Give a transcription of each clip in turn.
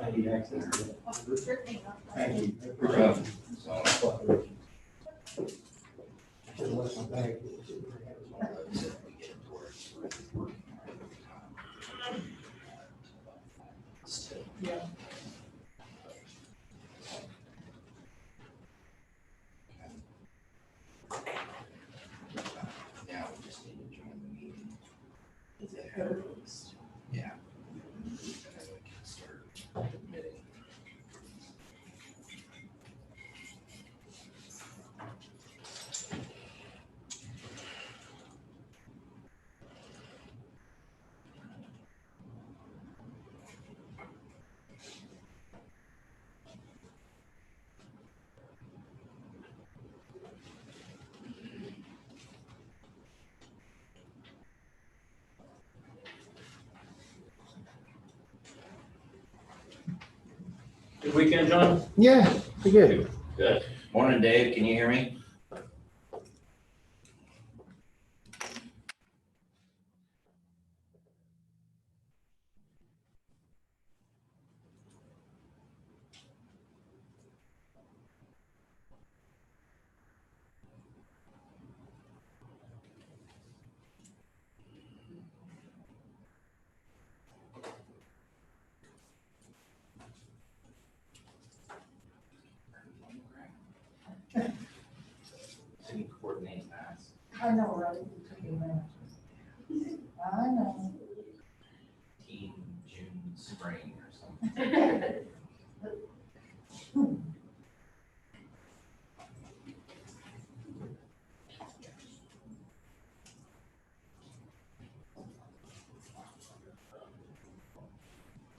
I need access to it. Thank you. Should've left my bag. Now we just need to join the meeting. Is it happening? Yeah. And then we can start admitting. Good weekend, John? Yeah, pretty good. Good. Morning, Dave. Can you hear me? City coordinate that. I know, right? I know. Teen, June, spring or something.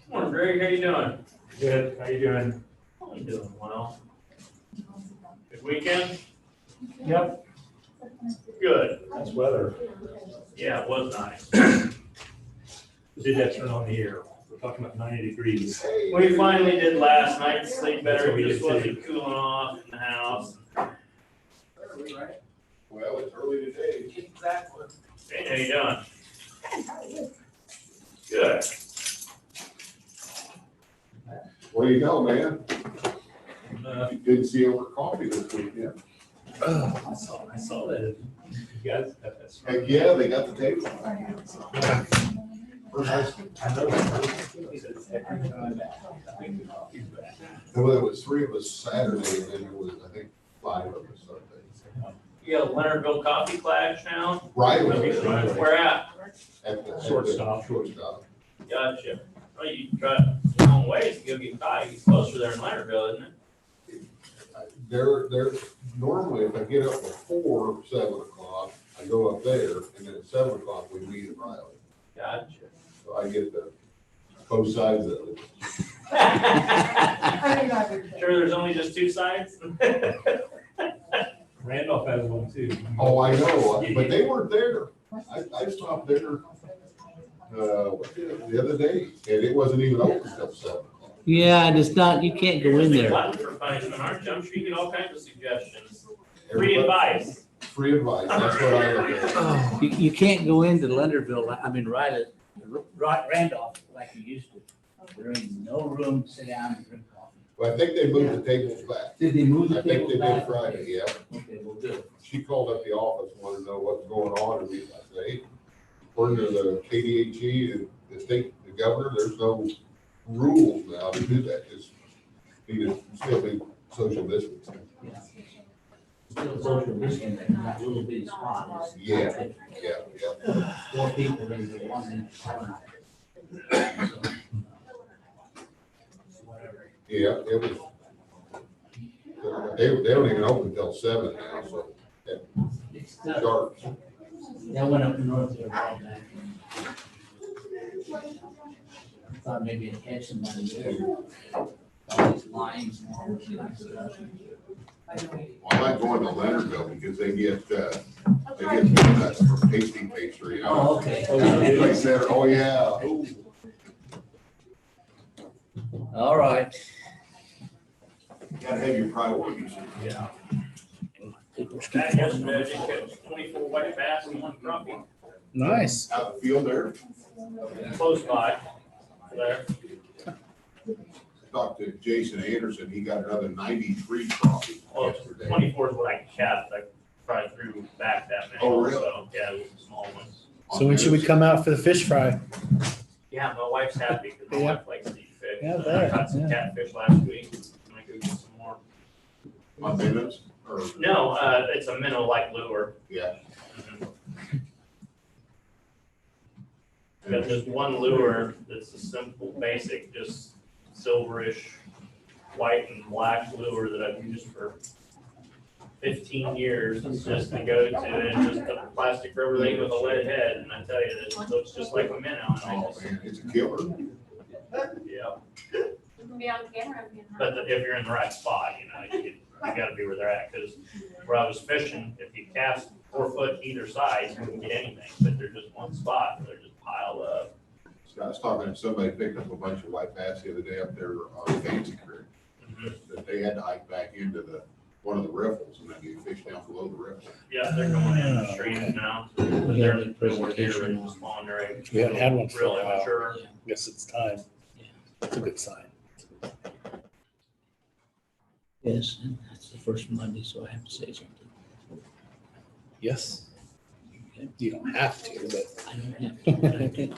Morning, Greg. How you doing? Good, how you doing? I'm doing well. Good weekend? Yep. Good. Nice weather. Yeah, it was nice. Did that turn on the air? We're talking about 90 degrees. We finally did last night, sleep That's better, what we just did too. wasn't cooling off in the house. Well, it's early today. Exactly. Hey, how you doing? Good. Where you go, man? Uh, Didn't see over coffee this weekend. I saw that. You guys got that. Heck, yeah, they got the table. I know. Well, there was 3 of us Saturday, and then there was, I think, 5 of us Sunday. You got a Leonardville coffee clash now? Right. Where at? Shortstop. Shortstop. Gotcha. Well, you drive a long ways to go get coffee. It's closer there in Leonardville, isn't it? They're normally, if I get up before 7 o'clock, I go up there, and then at 7 o'clock, we meet at Riley. Gotcha. So I get both sides of it. I mean, I would. Sure, there's only just 2 sides? Randolph has one too. Oh, I know, but they weren't there. I stopped there, the other day, and it wasn't even open until 7 o'clock. Yeah, and it's not, you can't go in there. Glutton for punishment, aren't you? I'm sure you get all kinds of suggestions. Free advice. Free advice, that's what I look at. Oh, you can't go into Leonardville, I mean, Randolph like you used to. There ain't no room to sit down and drink coffee. Well, I think they moved the tables back. Did they move I the think tables they back? did Friday, yeah. Okay, well, good. She called up the office, wanted to know what's going on, and we, I say, according to the KDHE, the state, the governor, there's no rules now to do that, just need to still be social distancing. Yeah. Still social distancing in that little bitty spot. Yeah. Yeah. 4 people in the one in the corner. Whatever. Yeah, it was, they don't even open until 7 now, so, It's tough. sharp. That went up north there a while back. I thought maybe I'd catch somebody there. All these lines and all this kind of stuff. Well, I like going to Leonardville because they get donuts from Tasty Pastry. Oh, okay. They said, oh, yeah. Ooh. All right. Gotta have your priorities. Yeah. That yesterday, I just catch 24 white bass and 1 crappie. Nice. Out the field there. Close by there. talked to Jason Anderson, he got another 93 crappie Well, yesterday. 24 is what I cast. I probably threw back that many. Oh, really? So, yeah, it was the small ones. So when should we come out for the fish fry? Yeah, my wife's happy because my Yeah. wife likes to eat fish. Yeah, I And bet, I caught some yeah. catfish last week. I'm gonna go get some more. On minnows, or, No, it's a minnow-like lure. yeah. Got this one lure that's a simple, basic, just silverish, white and black lure that I've used for 15 years. It's just to go to and just a plastic rubber thing with a lead head. And I tell you, it looks just like a minnow. And I Oh, just, man, it's a killer. yeah. You can be on camera again. huh? But if you're in the right spot, you gotta be where they're at. Because where I was fishing, if you cast 4 foot either side, you can get anything. But they're just one spot, and they're just piled up. I was talking to somebody picked up a bunch of white bass the other day up there on Fancy Creek. That they had to hike back into one of the riffles and then you fish down below the riffle. Yeah, they're going in the streams now. But We they're had a presentation just spawning their eggs. We haven't had one for a Really while. mature. Guess it's time. Yeah. That's a good sign. Yes, and that's the first Monday, so I have to say something. Yes. Okay. You don't have to, but I don't have to.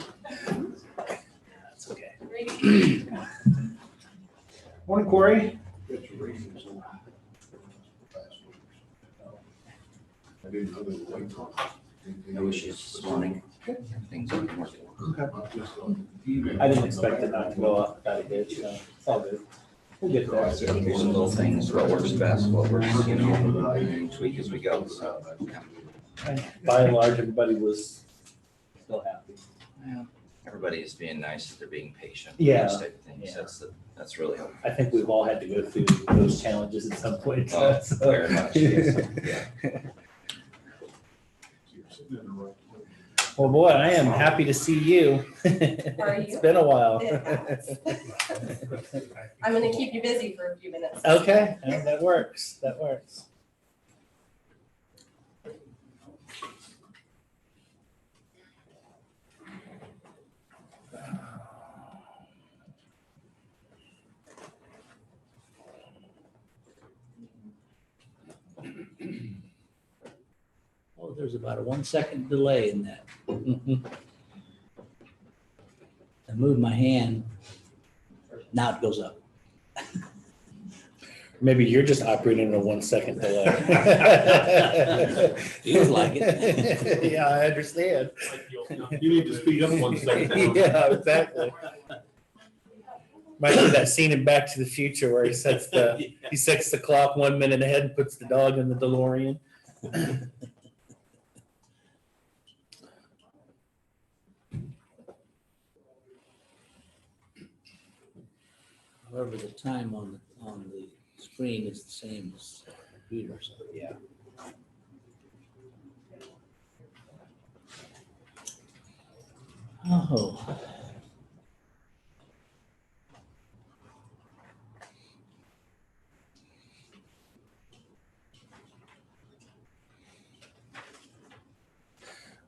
that's okay. Ready? Morning, Corey. I didn't know they were waiting on it. No issues this morning. Everything's working. I didn't expect it not to go up that it did, so it's all good. We'll get there. Here's some little things, what works best, what works, tweak as we go, so. Yeah. By and large, everybody was still happy. Well, everybody is being nice, they're being patient. Yeah, those type of things. yeah. That's really helpful. I think we've all had to go through those challenges at some point. Oh, so- very much, yes, yeah. Well, boy, I am happy to see you. Are It's you? been a while. I'm gonna keep you busy for a few minutes. Okay, that works, that works. Oh, there's about a 1 second delay in that. I moved my hand, now it goes up. Maybe you're just operating in a 1 second delay. Feels like it. Yeah, I understand. Like You need to speed up 1 second. Yeah, exactly. Might be that scene in Back to the Future where he sets the clock 1 minute ahead and puts the dog in the DeLorean. However, the time on the screen is the same as the computer, so. Yeah. Oh.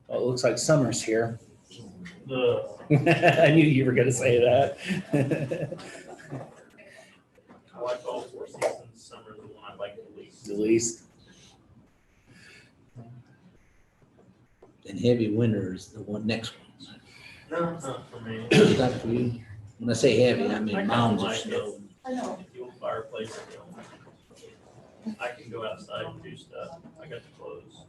Well, it looks like summer's here. The, I knew you were gonna say that. I like all 4 seasons. Summer's the one I like the least. The least. And heavy winter is the next one. No, not for me. Is that for you? When I say heavy, I I mean kinda mounds of like it. snow. I know. The old fireplace. I can go outside and do stuff. I got the clothes.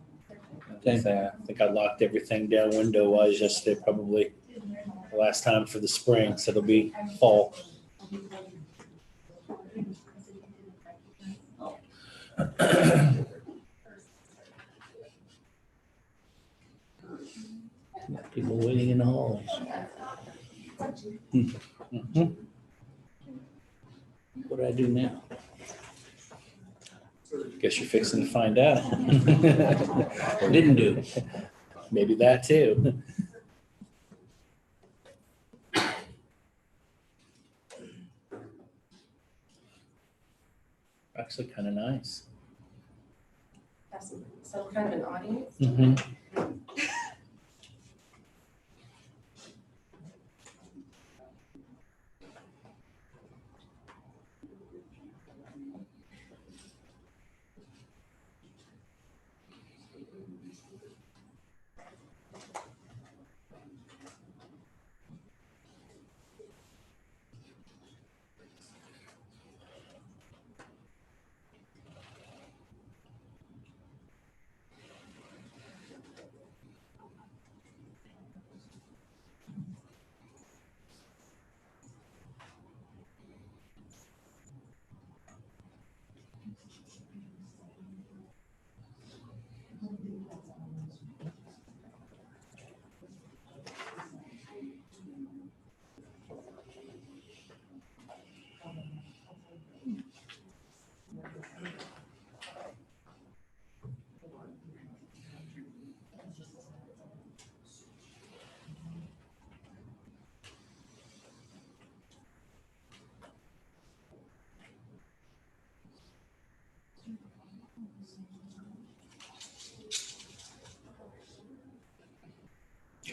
Okay. I think I locked everything down window wise yesterday, probably the last time for the spring, so it'll be fall. People waiting in the halls. Mhm. What do I do now? Guess you're fixing to find out. Didn't do. Maybe that too. Actually kind of nice. So kind of an audience. Mhm.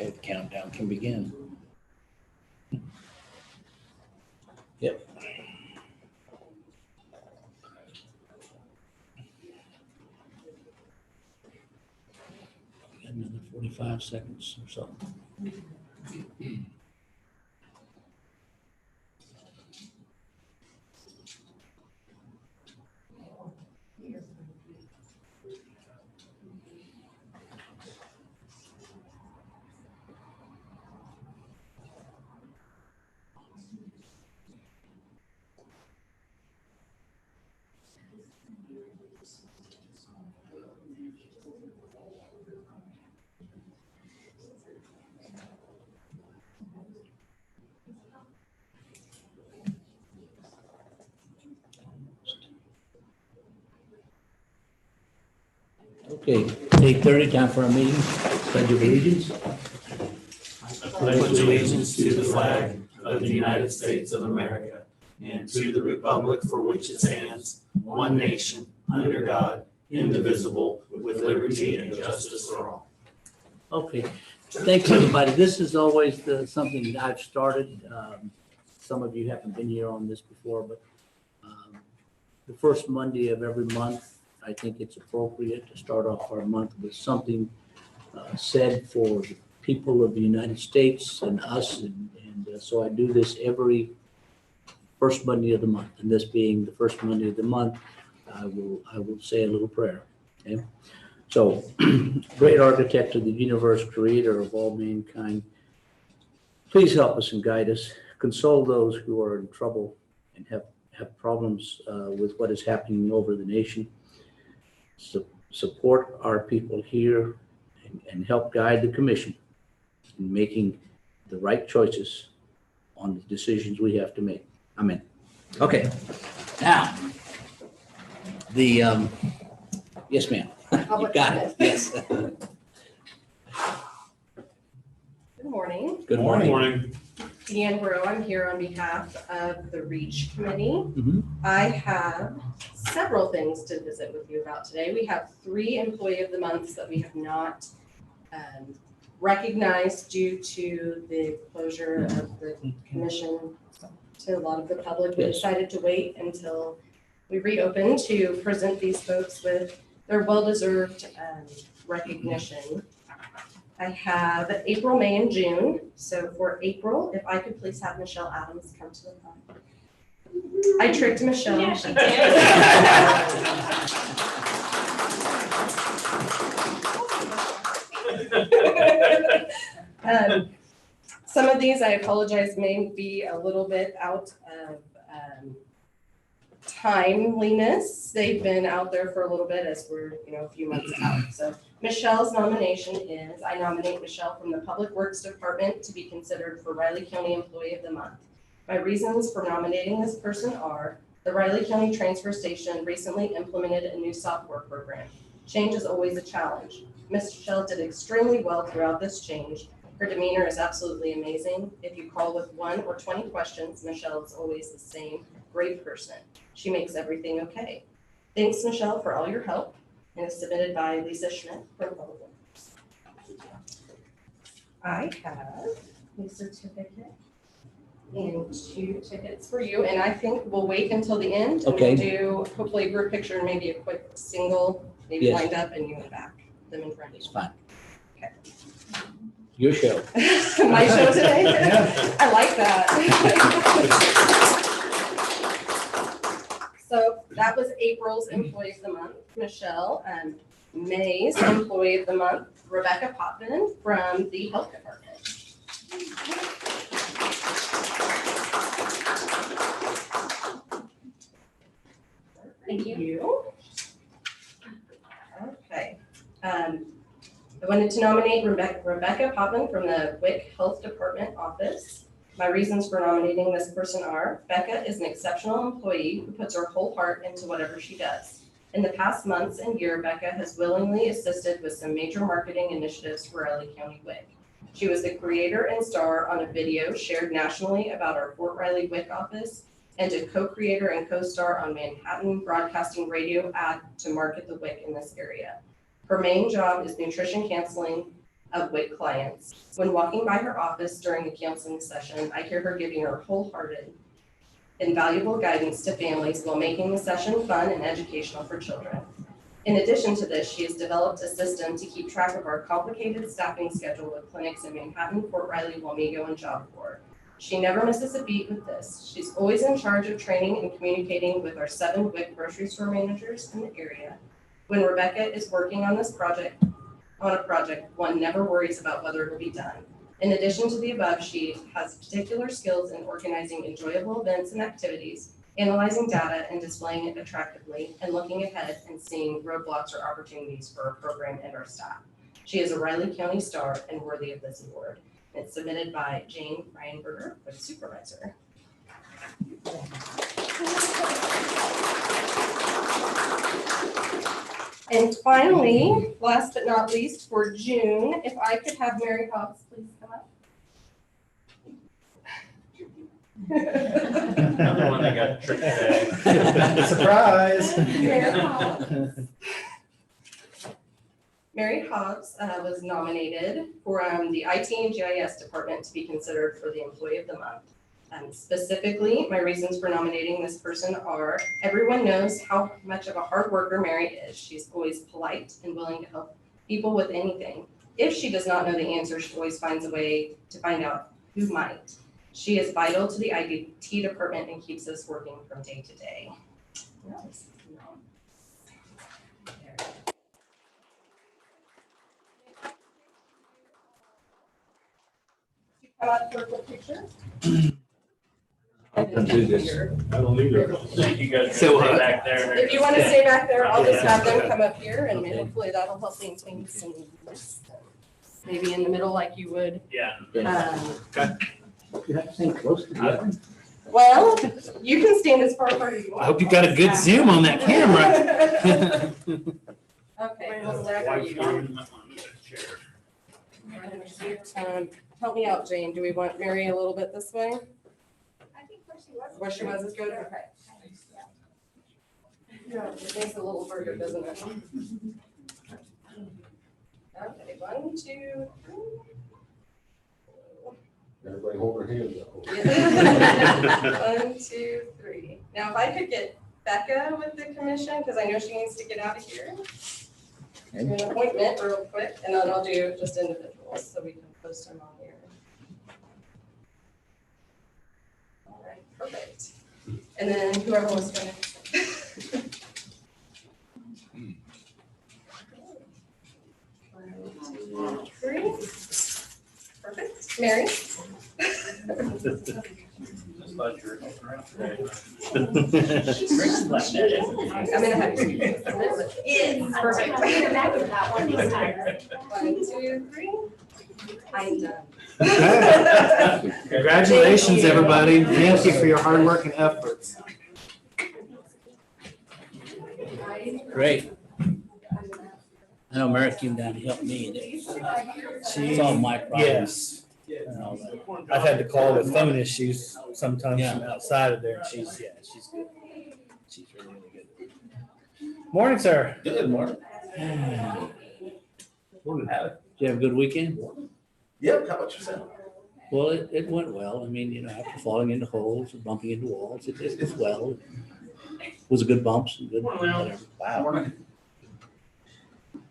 Okay, the countdown can begin. Yep. Got another 45 seconds or so. Okay, 8:30, time for our meeting. Pledge of allegiance. I pledge allegiance to the flag of the United States of America and to the republic for which it stands, one nation, under God, indivisible, with liberty and justice for all. Okay, thank you, everybody. This is always something that I've started. Some of you haven't been here on this before, but the first Monday of every month, I think it's appropriate to start off our month with something said for the people of the United States and us. And so I do this every first Monday of the month. And this being the first Monday of the month, I will say a little prayer. Okay. So, great architect of the universe, creator of all mankind, please help us and guide us. Console those who are in trouble and have problems with what is happening over the nation. Support our people here and help guide the commission in making the right choices on the decisions we have to make. Amen. Okay. Now, yes, ma'am. You Public got it. comment. Yes. Good morning. Good morning. Morning. Deanne Breaux, I'm here on behalf of the REACH Committee. Mhm. I have several things to visit with you about today. We have 3 Employee of the Months that we have not recognized due to the closure of the commission to a lot of the public. We Yes. decided to wait until we reopen to present these folks with their well-deserved recognition. I have April, May, and June. So for April, if I could please have Michelle Adams come to the front. I tricked Michelle. Yeah, she Some of these, I apologize, may be a little bit out of timeliness. They've been out there for a little bit as we're, a few months out. So Michelle's nomination is, I nominate Michelle from the Public Works Department to be considered for Riley County Employee of the Month. My reasons for nominating this person are the Riley County Transfer Station recently implemented a new software program. Change is always a challenge. Michelle did extremely well throughout this change. Her demeanor is absolutely amazing. If you call with 1 or 20 questions, Michelle is always the same great person. She makes everything okay. Thanks, Michelle, for all your help. And it's submitted by Lisa Schmidt from Public Works. I have a certificate and 2 tickets for you. And I think we'll wait until the end. And Okay. we'll do hopefully a group picture and maybe a quick single, maybe Yes. lined up and you in the back, them in front of It's you. fine. Okay. Your show. My show today? I like that. So that was April's Employee of the Month, Michelle, and May's Employee of the Month, Rebecca Potvin from the Health Department. Thank you. Okay. I wanted to nominate Rebecca Potvin from the WIC Health Department office. My reasons for nominating this person are, Becca is an exceptional employee who puts her whole heart into whatever she does. In the past months and year, Becca has willingly assisted with some major marketing initiatives for Riley County WIC. She was the creator and star on a video shared nationally about our Fort Riley WIC office and a co-creator and co-star on Manhattan Broadcasting Radio ad to market the WIC in this area. Her main job is nutrition counseling of WIC clients. When walking by her office during a counseling session, I hear her giving her wholehearted and valuable guidance to families while making the session fun and educational for children. In addition to this, she has developed a system to keep track of our complicated staffing schedule with clinics in Manhattan, Fort Riley, Wamego, and Job Corps. She never misses a beat with this. She's always in charge of training and communicating with our 7 WIC grocery store managers in the area. When Rebecca is working on a project, one never worries about whether it will be done. In addition to the above, she has particular skills in organizing enjoyable events and activities, analyzing data and displaying it attractively, and looking ahead and seeing roadblocks or opportunities for our program and our staff. She is a Riley County star and worthy of this award. It's submitted by Jane Ryanberger, the supervisor. And finally, last but not least, for June, if I could have Mary Hobbs please come up. Another one that got tricked today. Surprise. Mary Hobbs. Mary Hobbs was nominated for the IT and GIS department to be considered for the Employee of the Month. Specifically, my reasons for nominating this person are, everyone knows how much of a hard worker Mary is. She's always polite and willing to help people with anything. If she does not know the answer, she always finds a way to find out who might. She is vital to the IT department and keeps us working from day to day. Nice. Come up for a quick picture. I don't either. Thank you guys. So, Stay back there. If you want to stay back there, I'll just have them come up here and hopefully that'll help maintain some distance. Maybe in the middle like you would. Yeah. You have to stay close together. Well, you can stand as far apart as you want. I hope you got a good zoom on that camera. Okay, well, Zach, are you on? Help me out, Jane. Do we want Mary a little bit this way? I think where Where she was is good? Okay. Yeah, it makes it a little harder, doesn't it? Okay, 1, 2, 3. Everybody hold their hands up. 1, 2, 3. Now, if I could get Becca with the commission, because I know she needs to get out of here. Do an appointment real quick, and then I'll do just individuals, so we can post them on here. All right, perfect. And then whoever wants to. 1, 2, 3. Perfect. Mary? I'm gonna have you. Yes, perfect. I'm gonna back to that one this time. 1, 2, 3. I'm done. Congratulations, Thank you. everybody. Thank you for your hard work and efforts. Great. I know Mary came down to help me. It's all my problem. Yes. and all that. I've had to call with phone issues sometimes Yeah. from outside of there. She's good. She's really, really good. Morning, sir. Good morning. Did you have a good weekend? Yep, how about yourself? Well, it went well. I mean, after falling into holes and bumping into walls, it did well. It was a good bumps and good whatever. Wow.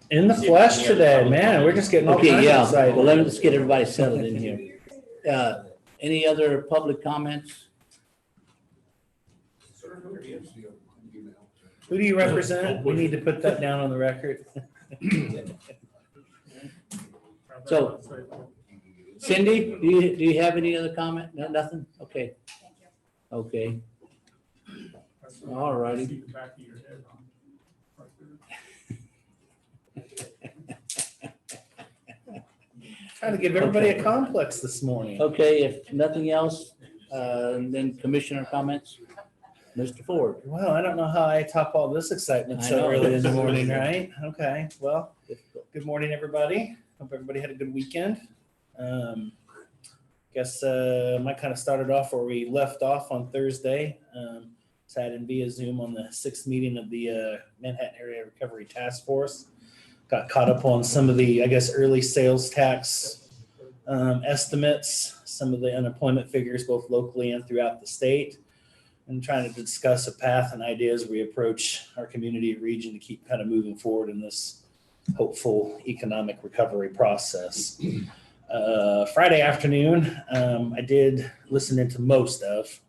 In the flesh today, man. We're just getting all Okay, kinds of yeah. excited. Well, let's get everybody settled in here. Any other public comments? Who do you represent? We need to put that down on the record. So, Cindy, do you have any other comment? No, nothing? Okay. Okay. All righty. Trying to give everybody a complex this morning. Okay, if nothing else, then commissioner comments? Mr. Ford. Well, I don't know how I top all this excitement I so know. early in the morning, right? Okay, well, good morning, everybody. Hope everybody had a good weekend. Guess might kind of started off where we left off on Thursday. Sat in via Zoom on the 6th meeting of the Manhattan Area Recovery Task Force. got caught up on some of the, I guess, early sales tax estimates, some of the unemployment figures, both locally and throughout the state, and trying to discuss a path and ideas we approach our community and region to keep kind of moving forward in this hopeful economic recovery process. Friday afternoon, I did listen into most of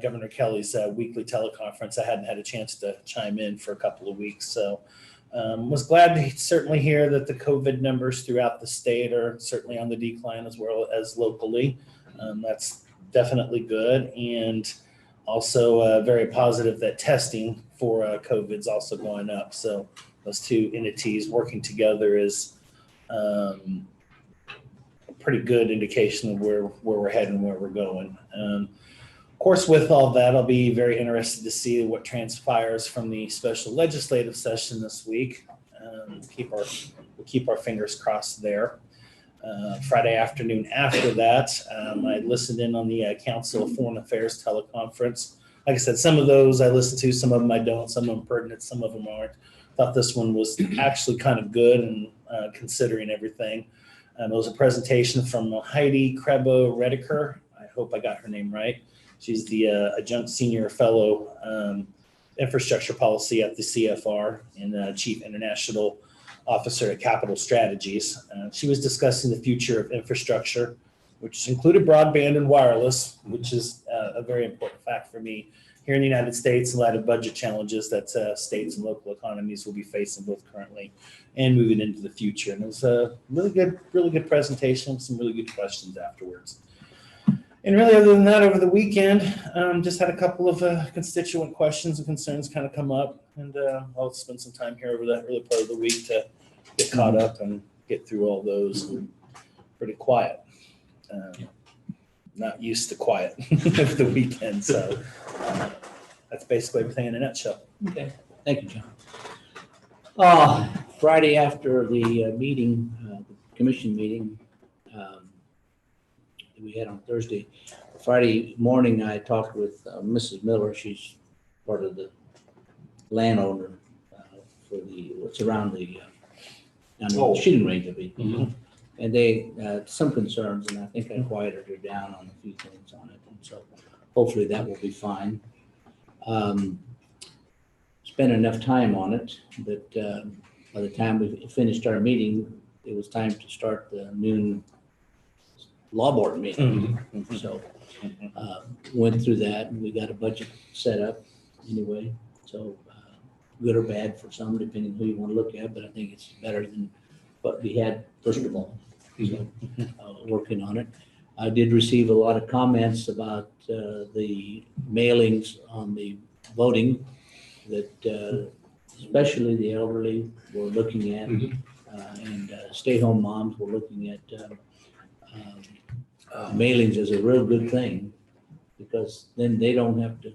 Governor Kelly's weekly teleconference. I hadn't had a chance to chime in for a couple of weeks, so was glad to certainly hear that the COVID numbers throughout the state are certainly on the decline as well as locally. That's definitely good, and also very positive that testing for COVID is also going up. So those two entities working together is a pretty good indication of where we're heading, where we're going. Of course, with all that, I'll be very interested to see what transpires from the special legislative session this week. We'll keep our fingers crossed there. Friday afternoon after that, I listened in on the Council of Foreign Affairs teleconference. Like I said, some of those I listen to, some of them I don't, some of them pertinent, some of them aren't. Thought this one was actually kind of good and considering everything. It was a presentation from Heidi Krebo-Rediker. I hope I got her name right. She's the adjunct senior fellow infrastructure policy at the CFR and chief international officer at Capital Strategies. She was discussing the future of infrastructure, which included broadband and wireless, which is a very important fact for me here in the United States in light of budget challenges that states and local economies will be facing both currently and moving into the future. And it was a really good presentation, some really good questions afterwards. And really, other than that, over the weekend, just had a couple of constituent questions and concerns kind of come up, and I'll spend some time here over the early part of the week to get caught up and get through all those. Pretty quiet. Not used to quiet over the weekend, so that's basically everything in a nutshell. Okay, thank you, John. Friday after the meeting, the commission meeting that we had on Thursday, Friday morning, I talked with Mrs. Miller. She's part of the landowner for what's around the shooting range of it. Mhm. And they had some concerns, and I think I quieted her down on a few things on it. And so hopefully that will be fine. Spent enough time on it that by the time we finished our meeting, it was time to start the noon law board meeting. Mhm. So went through that, and we got a budget set up anyway. So good or bad for some, depending who you want to look at, but I think it's better than what we had first of all. So working on it. I did receive a lot of comments about the mailings on the voting that especially the elderly were looking at, and stay-home moms were looking at mailings as a real good thing, because then they don't have to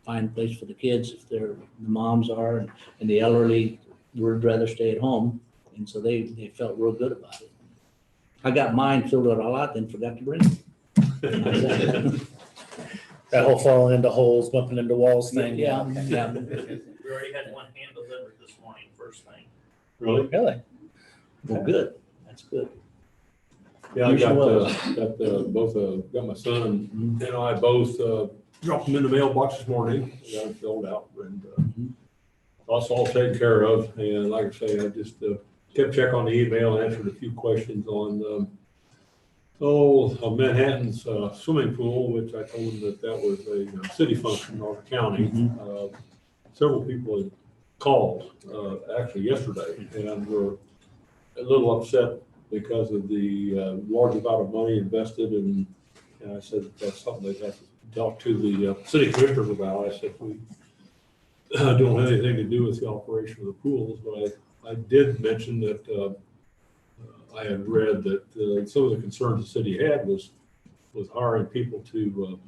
find a place for the kids if the moms are, and the elderly would rather stay at home, and so they felt real good about it. I got mine filled out all out, then forgot to bring it. That whole falling into holes, bumping into walls thing. Yeah. We already had one hand delivered this morning, first thing. Really? Really? Well, good. That's good. Yeah, I Commissioner got Wells. got my son and I both dropped them in the mailbox this morning, got them filled out, and that's all taken care of. And like I say, I just kept checking on the email, answered a few questions on Manhattan's swimming pool, which I told them that was a city function, not a county. Several people had called actually yesterday and were a little upset because of the large amount of money invested, and I said that's something they have to talk to the city commissioners about. I said we don't have anything to do with the operation of the pools, but I did mention that I had read that some of the concerns the city had was hiring people to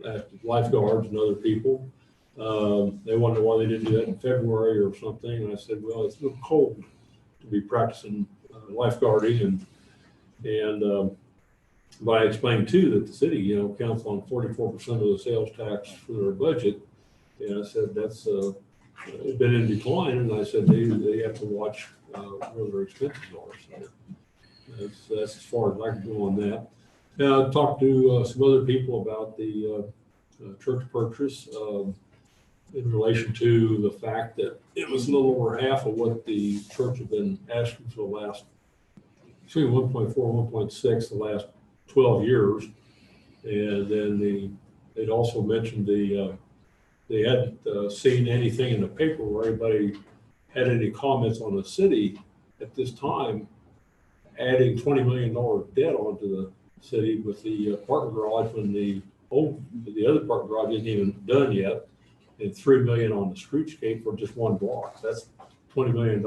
act as lifeguards and other people. They wondered why they didn't do that in February or something, and I said, well, it's a little cold to be practicing lifeguarding, but I explained too that the city, counts on 44% of the sales tax for their budget, and I said that's been in decline, and I said they have to watch where their expenses are. So that's as far as I can go on that. I talked to some other people about the church purchase in relation to the fact that it was a little over half of what the church had been asking for the last, between 1.4 and 1.6 the last 12 years. And then they'd also mentioned they hadn't seen anything in the paper where anybody had any comments on the city at this time adding $20 million debt onto the city with the parking garage when the other parking garage isn't even done yet, and $3 million on the streetscape for just one block. That's $20 million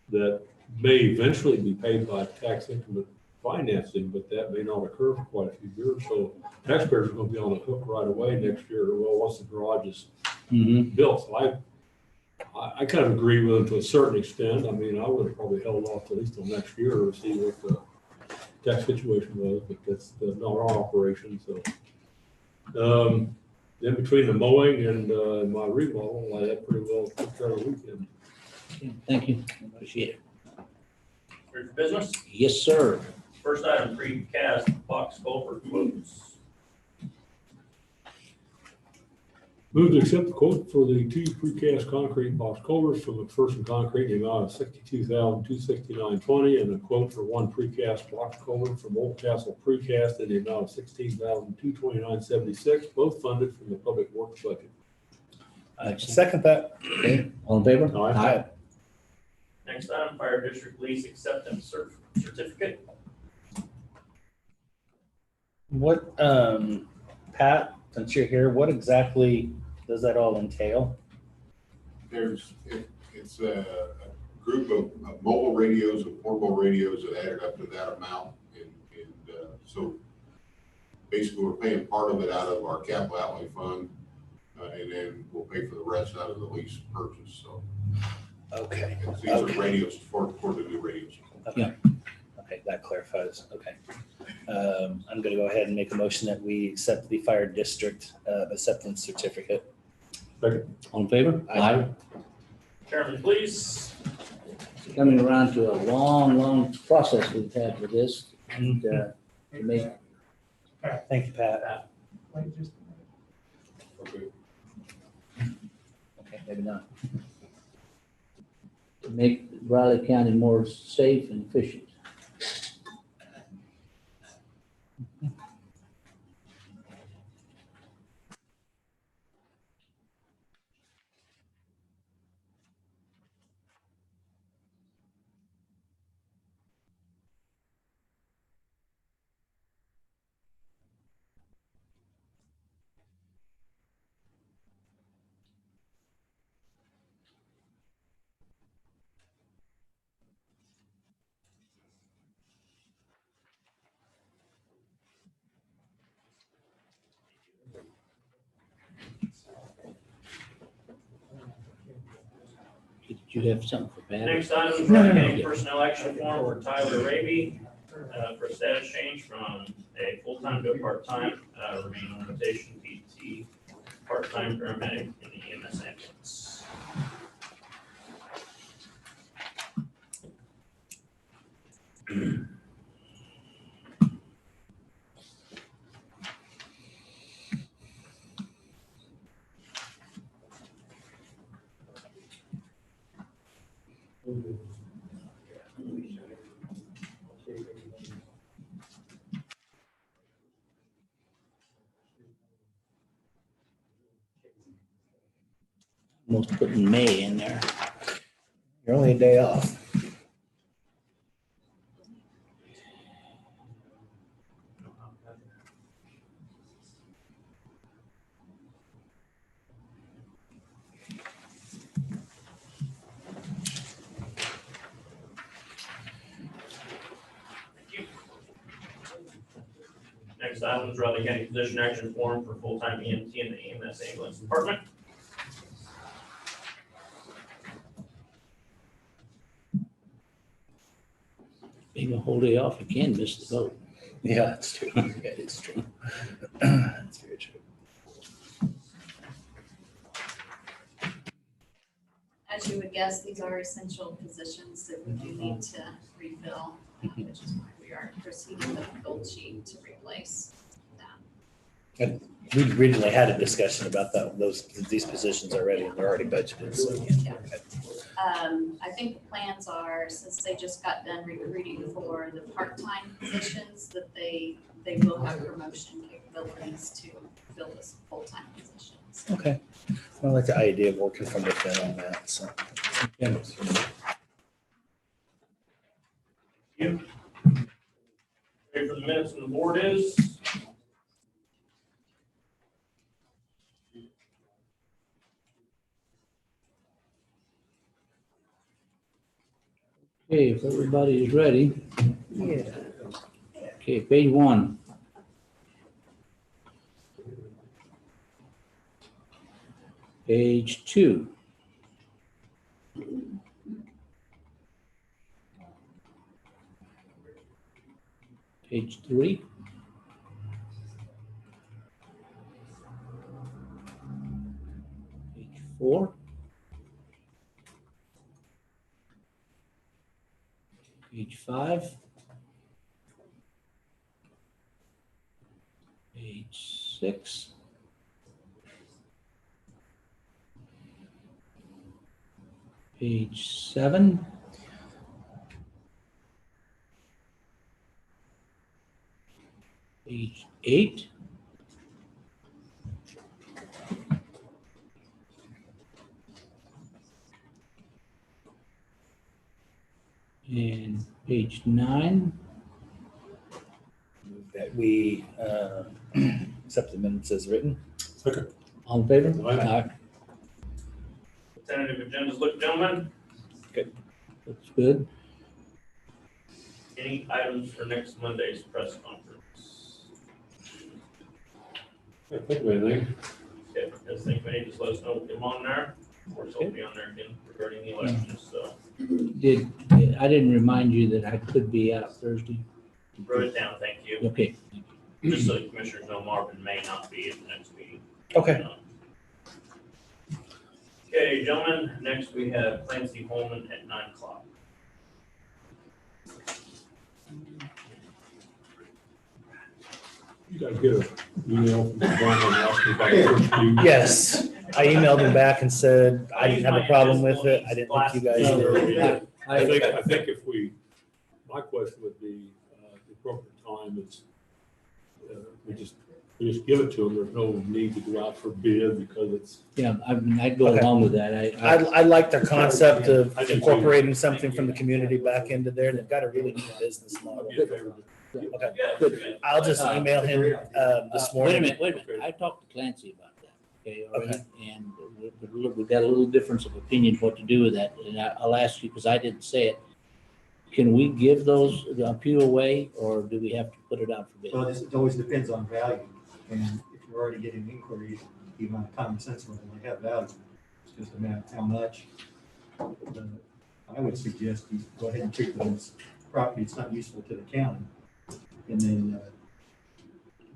that may eventually be paid by tax increment financing, but that may not occur for quite a few years. So taxpayers are going to be on the hook right away next year. Well, once the garage is built. So I kind of agree with them to a certain extent. I mean, I would have probably held off at least till next year to see what the tax situation was, but that's not our operation. So then between the mowing and my remodel, I had pretty well took care of the weekend. Okay, thank you. Appreciate it. Here's business. Yes, sir. First item, precast box culvert quotes. Move to accept the quote for the 2 precast concrete box culverts from McPherson Concrete in the amount of $62,269.20, and a quote for 1 precast box culvert from Old Castle Precast in the amount of $16,229.76, both funded from the public works budget. Second that. Okay, all in favor? Aye. Next item, fire district lease acceptance certificate. What, Pat, since you're here, what exactly does that all entail? It's a group of mobile radios and portable radios that added up to that amount. And so basically we're paying part of it out of our capital outlay fund, and then we'll pay for the rest out of the lease purchase. So Okay. these are radios for the new radios. Okay. Okay, that clarifies. Okay. I'm going to go ahead and make a motion that we accept the fire district acceptance certificate. All in favor? Aye. Chairman, please. Coming around to a long process we've had with this, and to make, Thank you, Pat. Okay. okay, maybe not. To make Riley County more safe and efficient. Did you have something for Pat? Next item is Riley County personnel action form for Tyler Raby for status change from a full-time to a part-time, remaining limitation PT, part-time paramedic in the EMS ambulance. Almost putting May in there. You're only a day off. Next item is Riley County position action form for full-time EMT in the EMS ambulance department. Being a whole day off, you can miss the vote. Yeah, that's true. Yeah, it's true. That's very true. we would guess these are essential positions that we do need to refill, which is why we are proceeding with the gold sheet to replace that. We originally had a discussion about these positions already, and they're already budgeted, so. I think the plans are, since they just got done recruiting for the part-time positions, that they will have promotion capabilities to fill this full-time positions. Okay. I like the idea of working from within on that, so. You. Ready for the minutes and the board is? Okay, if everybody is ready. Yeah. Okay, page 1. Page 2. Page 3. Page 4. Page 5. Page 6. Page 7. Page 8. And page 9. That we accept the minutes as written. Second. All in favor? Aye. Tentative agendas, look, gentlemen, Looks good. any items for next Monday's press conference? Can't think of anything. Okay, guys think we need to just let us know, we'll get them on there. Of course, I'll be on there again regarding the elections, so I didn't remind you that I could be out Thursday. wrote it down, thank you. Okay, Just so the commissioners know, Marvin may not be at the next meeting. Okay. Okay, gentlemen, next we have Clancy Holman at 9 o'clock. You guys get an email from Brian asking about the first view? Yes, I emailed him back and said I didn't have a problem with it. I didn't think you guys did. I think if my question would be, the appropriate time is, we just give it to them. There's no need to go out for bid because it's. yeah, I'd go Okay. along with that. I like their concept of incorporating something from the community back into there. They've got a really neat business model. Okay, Good. I'll just email him this morning. Wait a minute. I talked to Clancy about that, okay, already, and we've got a little difference of opinion what to do with that, and I'll ask you, because I didn't say it. Can we give those, a few away, or do we have to put it out for bid? Well, it always depends on value, and if you're already getting inquiries, the amount of common sense level, they have value. It's just a matter of how much. I would suggest you go ahead and treat them as property that's not useful to the county. And then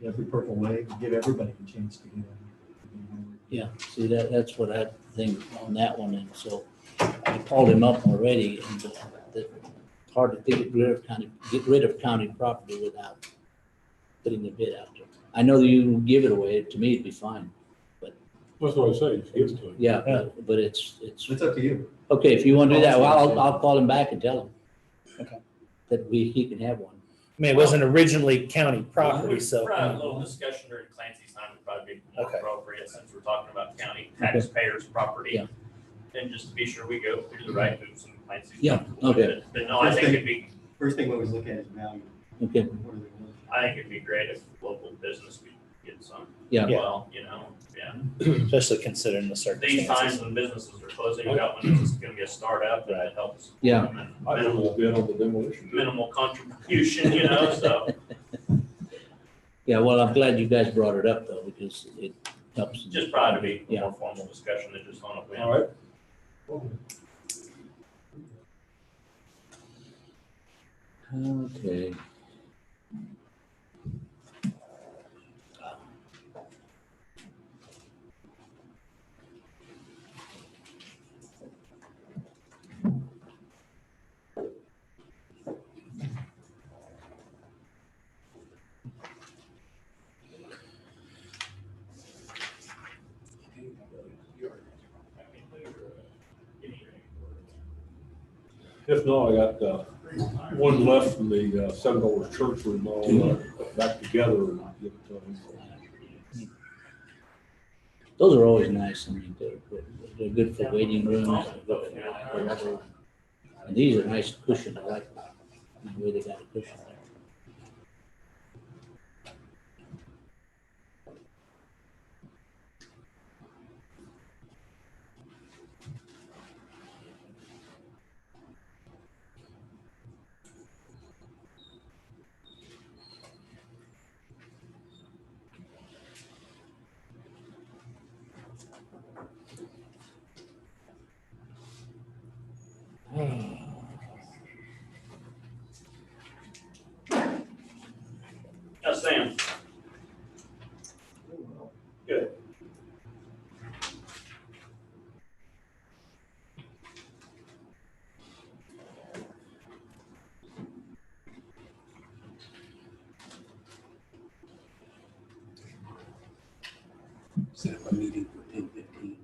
every purple wave, give everybody a chance to get in. Yeah, see, that's what I think on that one, and so I called him up already, and that it's hard to get rid of county property without putting the bid out there. I know that you give it away, to me, it'd be fine, That's what I say, just give it to them. yeah, Yeah. but it's, It's up to you. okay, if you want to do that, well, I'll call him back and tell him. Okay. That he can have one. I mean, it wasn't originally county property, so. Probably a little discussion during Clancy's time would probably be more Okay. appropriate since we're talking about county taxpayers' property. Yeah. And just to be sure we go through the right hoops and Clancy's. Yeah, comfortable with okay. it. But no, I think it'd be, First thing we always look at is value. Okay, What are they worth? I think it'd be great if local business could get some. yeah, Well, you know, yeah. Especially considering the These times circumstances. when businesses are closing, we got when it's just gonna be a startup, and it helps. Yeah. I don't know bid on the demolition. Minimal contribution, you know, so. yeah, well, I'm glad you guys brought it up, though, because it helps. Just probably to be a Yeah. more formal discussion than just on a whim. All right. Okay. If not, I got one left from the $7 church remodel, put back together and give it to them. Those are always nice. I mean, they're good for waiting rooms. They're good for whatever. And these are nice cushion. I like the way they got a cushion there. Yes, Sam. Good. Set up a meeting for 10:15.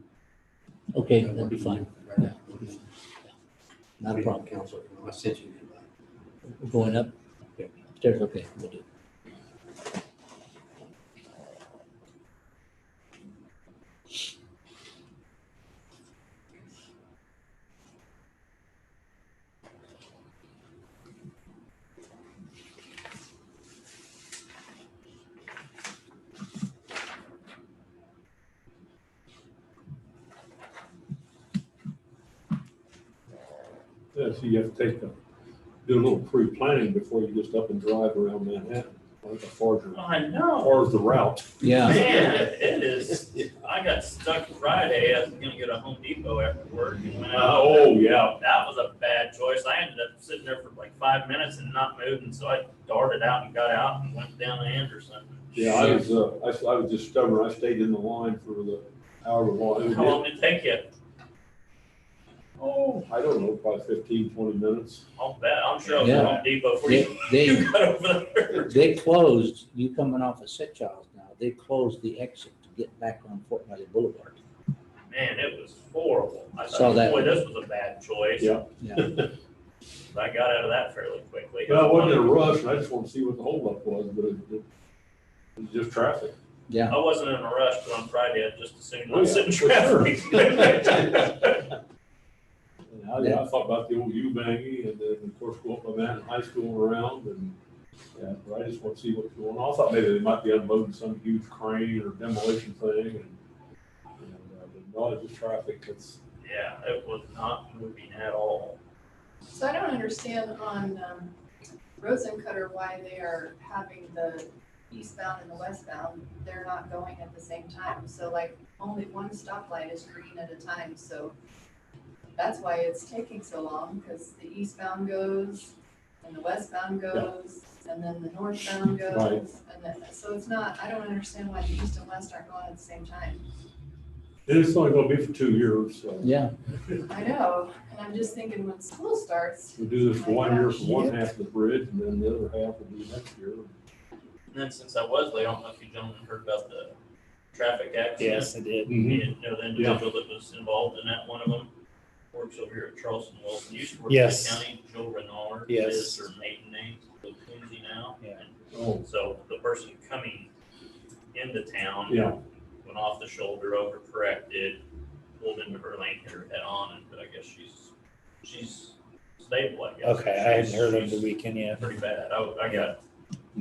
Okay, that'd be fine. Yeah. Not a problem. Council, I sent you an invite. We're going up. Stairs, okay, we'll do. Yeah, so you have to do a little pre-planning before you just up and drive around Manhattan. Like as far I know. as the route. Yeah. Man, it is. I got stuck Friday. I was gonna go to Home Depot after work and went out. Oh, yeah. That was a bad choice. I ended up sitting there for like 5 minutes and not moving, so I darted out and got out and went down to Anderson. Yeah, I was just stubborn. I stayed in the line for the however long. How long did it take you? Oh, I don't know, probably 15, 20 minutes. I'll bet. I'm sure I was Yeah. at Home Depot before They, you they, got over there. they closed, you coming off of St. Charles now, they closed the exit to get back on Fort Valley Boulevard. Man, it was horrible. I Saw thought, that. boy, this was a bad choice. Yeah. Yeah. But I got out of that fairly quickly. Well, I wasn't in a rush. I just want to see what the holdup was, but it was just traffic. Yeah. I wasn't in a rush, but on Friday, I just assumed Oh, I'd yeah, sit in for sure. traffic. I thought about the old U-Bangy and then of course go up to Manhattan High School around and, yeah, but I just want to see what's going on. I thought maybe they might be unloading some huge crane or demolition thing and but no, it's just traffic. It's, Yeah, it was not moving at all. So I don't understand on Rosencutter why they are having the eastbound and the westbound, they're not going at the same time. So like only one stoplight is green at a time, so that's why it's taking so long, because the eastbound goes and the westbound goes and then the northbound goes. Right. And then, so it's not, I don't understand why the east and west aren't going at the same time. it's only gonna be for 2 years, so. Yeah. I know, and I'm just thinking when school starts, We'll do this for 1 year for one half of the bridge and then the other half will be next year. And then since I was late, I don't know if you gentlemen heard about the traffic accident. Yes, I did. You didn't know the individual that was involved in that, one of them works over here at Charleston Wilson, used to work in the Yes. county, Joe Renard. Yes. Is her maiden name, Lindsay now. Yeah. Oh, So the person coming into town. yeah. Went off the shoulder, overcorrected, pulled into her lane, hit her head on, but I guess she's stable, I guess. Okay, I hadn't heard of the She's weekend yet. pretty bad. I got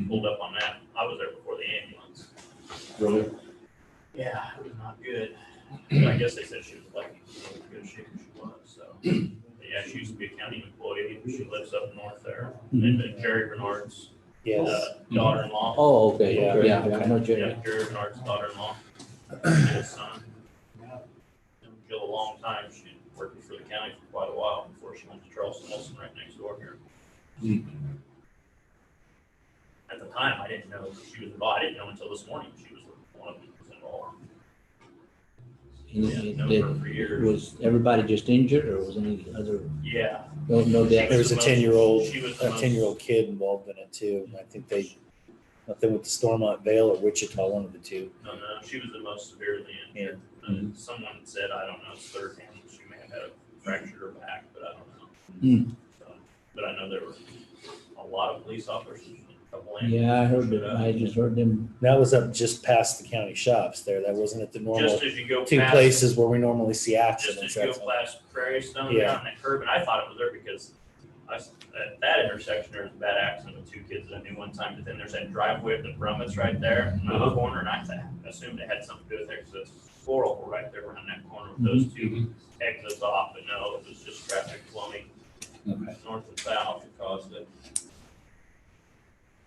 pulled up on that. I was there before the ambulance. Really? Yeah, it was not good. I guess they said she was lucky, in good shape as she was, so. But yeah, she used to be a county employee, she lives up north there, and then Jerry Renard's Yes. daughter-in-law. Oh, okay, Yeah. yeah, I know Yeah, Jerry. Jerry Renard's daughter-in-law, his son. Known Jill a long time, she worked for the county for quite a while before she went to Charleston Wilson right next door here. At the time, I didn't know she was involved, I didn't know until this morning she was one of them who was involved. Yeah, known her for years. Was everybody just injured or was any other, Yeah. no death? There was a She 10-year-old, the a most- 10-year-old kid involved in it too. I think nothing with the Stormont Vale or Wichita, one of the two. No, she was the most severely injured. Someone said, I don't know, it's third hand, she may have had a fractured her back, but I don't know. So, but I know there were a lot of police officers, a couple Yeah, I heard that. I just heard them. That was up just past the county shops there. That wasn't at the normal Just as you go two past, places where we normally see just accidents. as you go That's all. past Prairie Stone Yeah. down that curb, and I thought it was there because at that intersection, there was a bad accident with two kids that I knew one time, but then there's that driveway at the Brummets right there in the corner, and I assumed it had something to do with there, because it's horrible right there around that corner with those two exits off, but no, it was just traffic flowing Okay. north and south that caused it.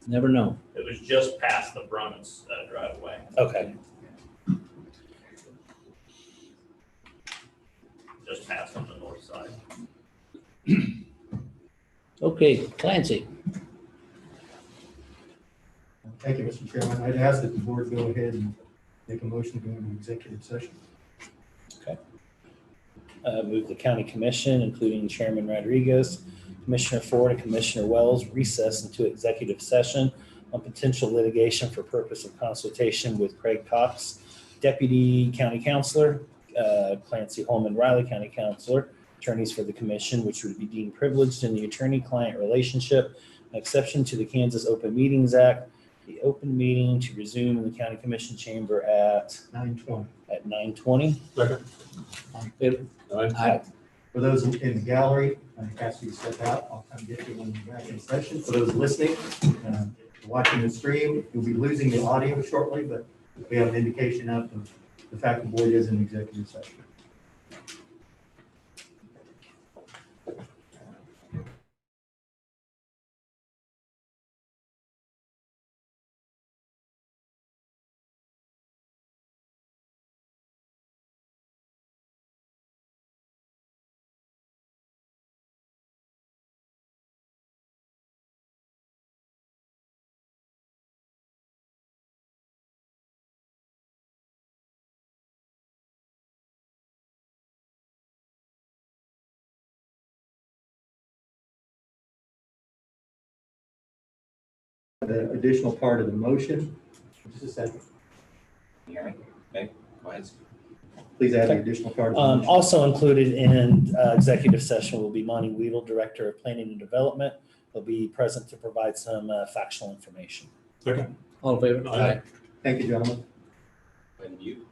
Never know. It was just past the Brummets driveway, Okay. just past on the north side. Okay, Clancy. Thank you, Mr. Chairman. I'd ask that the board go ahead and make a motion to go into executive session. Move the county commission, including Chairman Rodriguez, Commissioner Ford, and Commissioner Wells, recess into executive session on potential litigation for purpose of consultation with Craig Cox, Deputy County Counselor, Clancy Holman Riley, County Counselor, attorneys for the commission, which would be deemed privileged in the attorney-client relationship, an exception to the Kansas Open Meetings Act. The open meeting to resume in the county commission chamber at 9:20. 9:20. Second. Aye. For those in the gallery, I ask you to step out. I'll come get you when we're back in session. For those listening, watching the stream, you'll be losing the audio shortly, but we have an indication of the fact the board is in executive session. The additional part of the motion, just a second. Can you hear me? Okay, go ahead. Please add the additional part of the motion. Also included in executive session will be Monty Weedle, Director of Planning and Development. He'll be present to provide some factual information. Second. All in favor? Aye. Thank you, gentlemen. And you.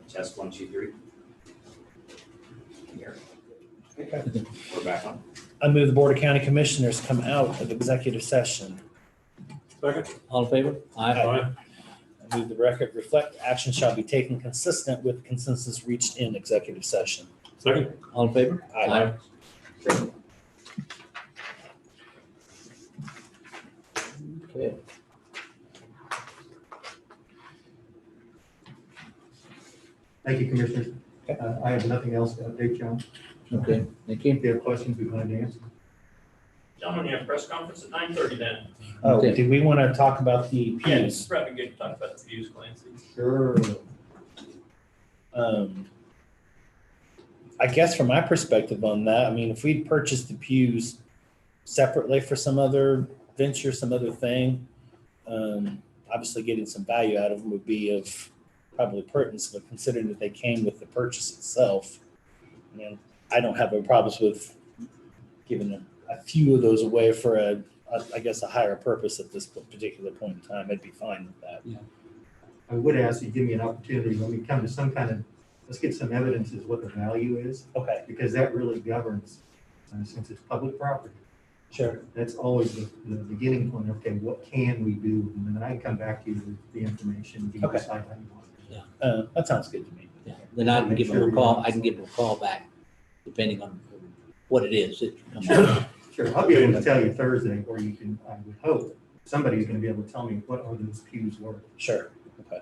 Test 1, 2, 3. Here. Okay. We're back on. I move the Board of County Commissioners come out of executive session. Second? All in favor? Aye. Aye. I move the record reflect action shall be taken consistent with consensus reached in executive session. Second? All in favor? Aye. Okay. Thank you, Commissioners. Okay. I have nothing else to update you on. Okay, thank you. If you have questions, we'd be glad to answer. Gentlemen, you have a press conference at 9:30 then. Oh, Okay. do we want to talk about the Yeah, it's pews? probably good to talk about the views, Clancy. Sure. I guess from my perspective on that, I mean, if we'd purchased the pews separately for some other venture, some other thing, obviously getting some value out of them would be of probably pertinence, but considering that they came with the purchase itself, I mean, I don't have any problems with giving a few of those away for I guess, a higher purpose at this particular point in time. I'd be fine with that. I would ask you, give me an opportunity when we come to some kind of, let's get some evidence as what the value is, Okay, because that really governs, since it's public property. sure. That's always the beginning point. Okay, what can we do? And then I can come back to you with the information. You can Okay. decide how you want to do it. That sounds good to me. Yeah. Then I can give them a call, I can give them a call back, depending on what it is that comes up. Sure, I'll be able to tell you Thursday, or you can, I would hope, somebody's gonna be able to tell me what are those pews worth. Sure. Okay.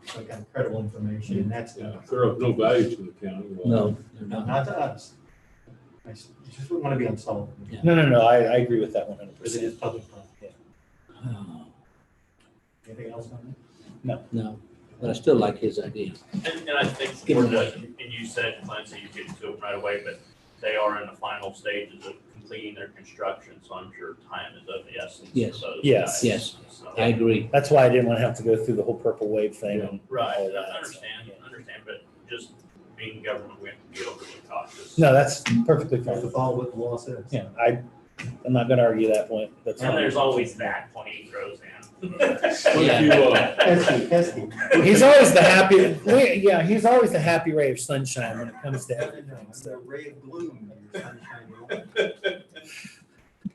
Some kind of credible information, and that's, Yeah, if they're of no value to the county. well, No, they're not. not to us. Just wouldn't want to be unsolved, Yeah. No, I agree with that 100%. because it is public property. Oh, Anything else on no, but I still like his idea. And I think, Give we're them away. done. And you said, Clancy, you get to it right away, but they are in the final stages of completing their construction, so I'm sure time is of the essence. for Yes. those Yes. guys. Yes. So- I agree. That's why I didn't want to have to go through the whole purple wave thing. And Right, all I that, understand, so, understand, but just being government, we have to be overly cautious. No, that's perfectly that? You have to fine. follow what the law says. Yeah, I'm not going to argue that point. That's And fine. there's always that point he throws in. Yeah. You, Pesky. He's always the happy. Yeah, he's always the happy ray of sunshine when it comes to everything. It's So, a ray of gloom. Your sunshine will.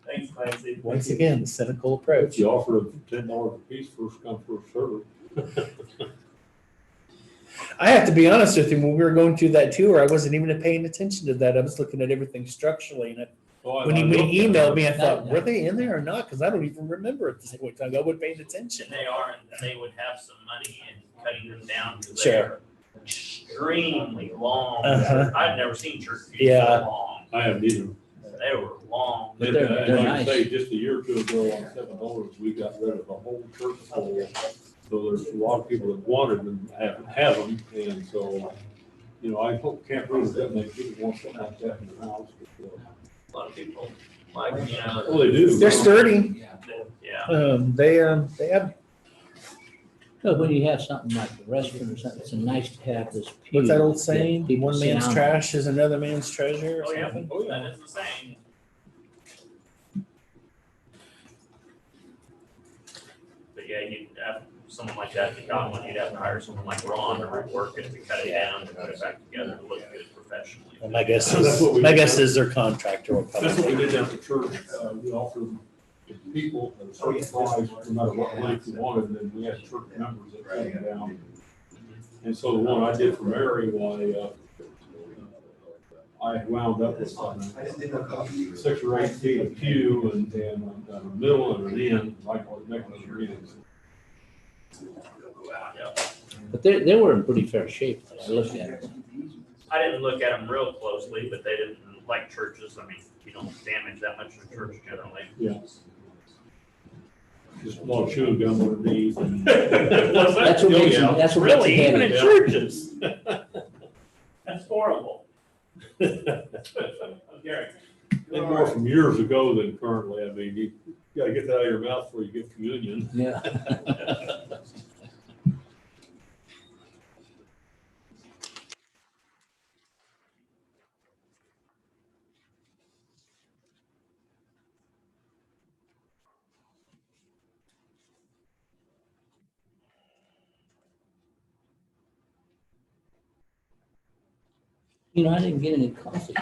Thanks, Clancy. once again, the cynical If approach. you offer them $10 a piece, first come, first served. I have to be honest with you. When we were going through that tour, I wasn't even paying attention to that. I was looking at everything structurally, and when he emailed me, I thought, were they in there or not? Because I don't even remember at this point in time. I wasn't paying attention. And they are, and they would have some money in cutting them down because Sure. they're extremely long. Uh-huh. I've never seen church pews Yeah. so long. I haven't either. They were long. But And, they're and like I nice. say, just a year or two ago on $7, we got rid of the whole church pole. So there's a lot of people that wanted them, have them, and so, I can't prove that many people want something like that in their house. A lot of people like, Well, they do. They're sturdy. yeah. They have. No, when you have something like the restaurant or something, it's nice to have this. pew What's that old that saying? people One sit man's down on. trash is another man's treasure or Oh, yeah, something? that is the same. But yeah, you'd have someone like that, if you got one, you'd have to hire someone like Ron to rework it, to cut it down, to put it back together, to look good professionally. Well, my guess That's what we my did. guess is their contractor will That's what we probably. did down at the church. We offered the people a certain price, no matter what length you wanted, and then we had church members that cut them down. And so the one I did for Mary, I wound up with 6 or 8 feet of pew and a middle and an end, like what Nicholas reads. Yeah. But they were in pretty fair shape. I looked at it. I didn't look at them real closely, but they didn't, like churches, I mean, you don't damage that much in a church generally. Yeah. Just a lot of chewing gum underneath. And That's what makes it, that's what makes Really, it even in heavy. churches? That's horrible. Gary. And more from years ago than currently. I mean, you gotta get that out of your mouth before you get communion. Yeah. You know, I didn't get any coffee.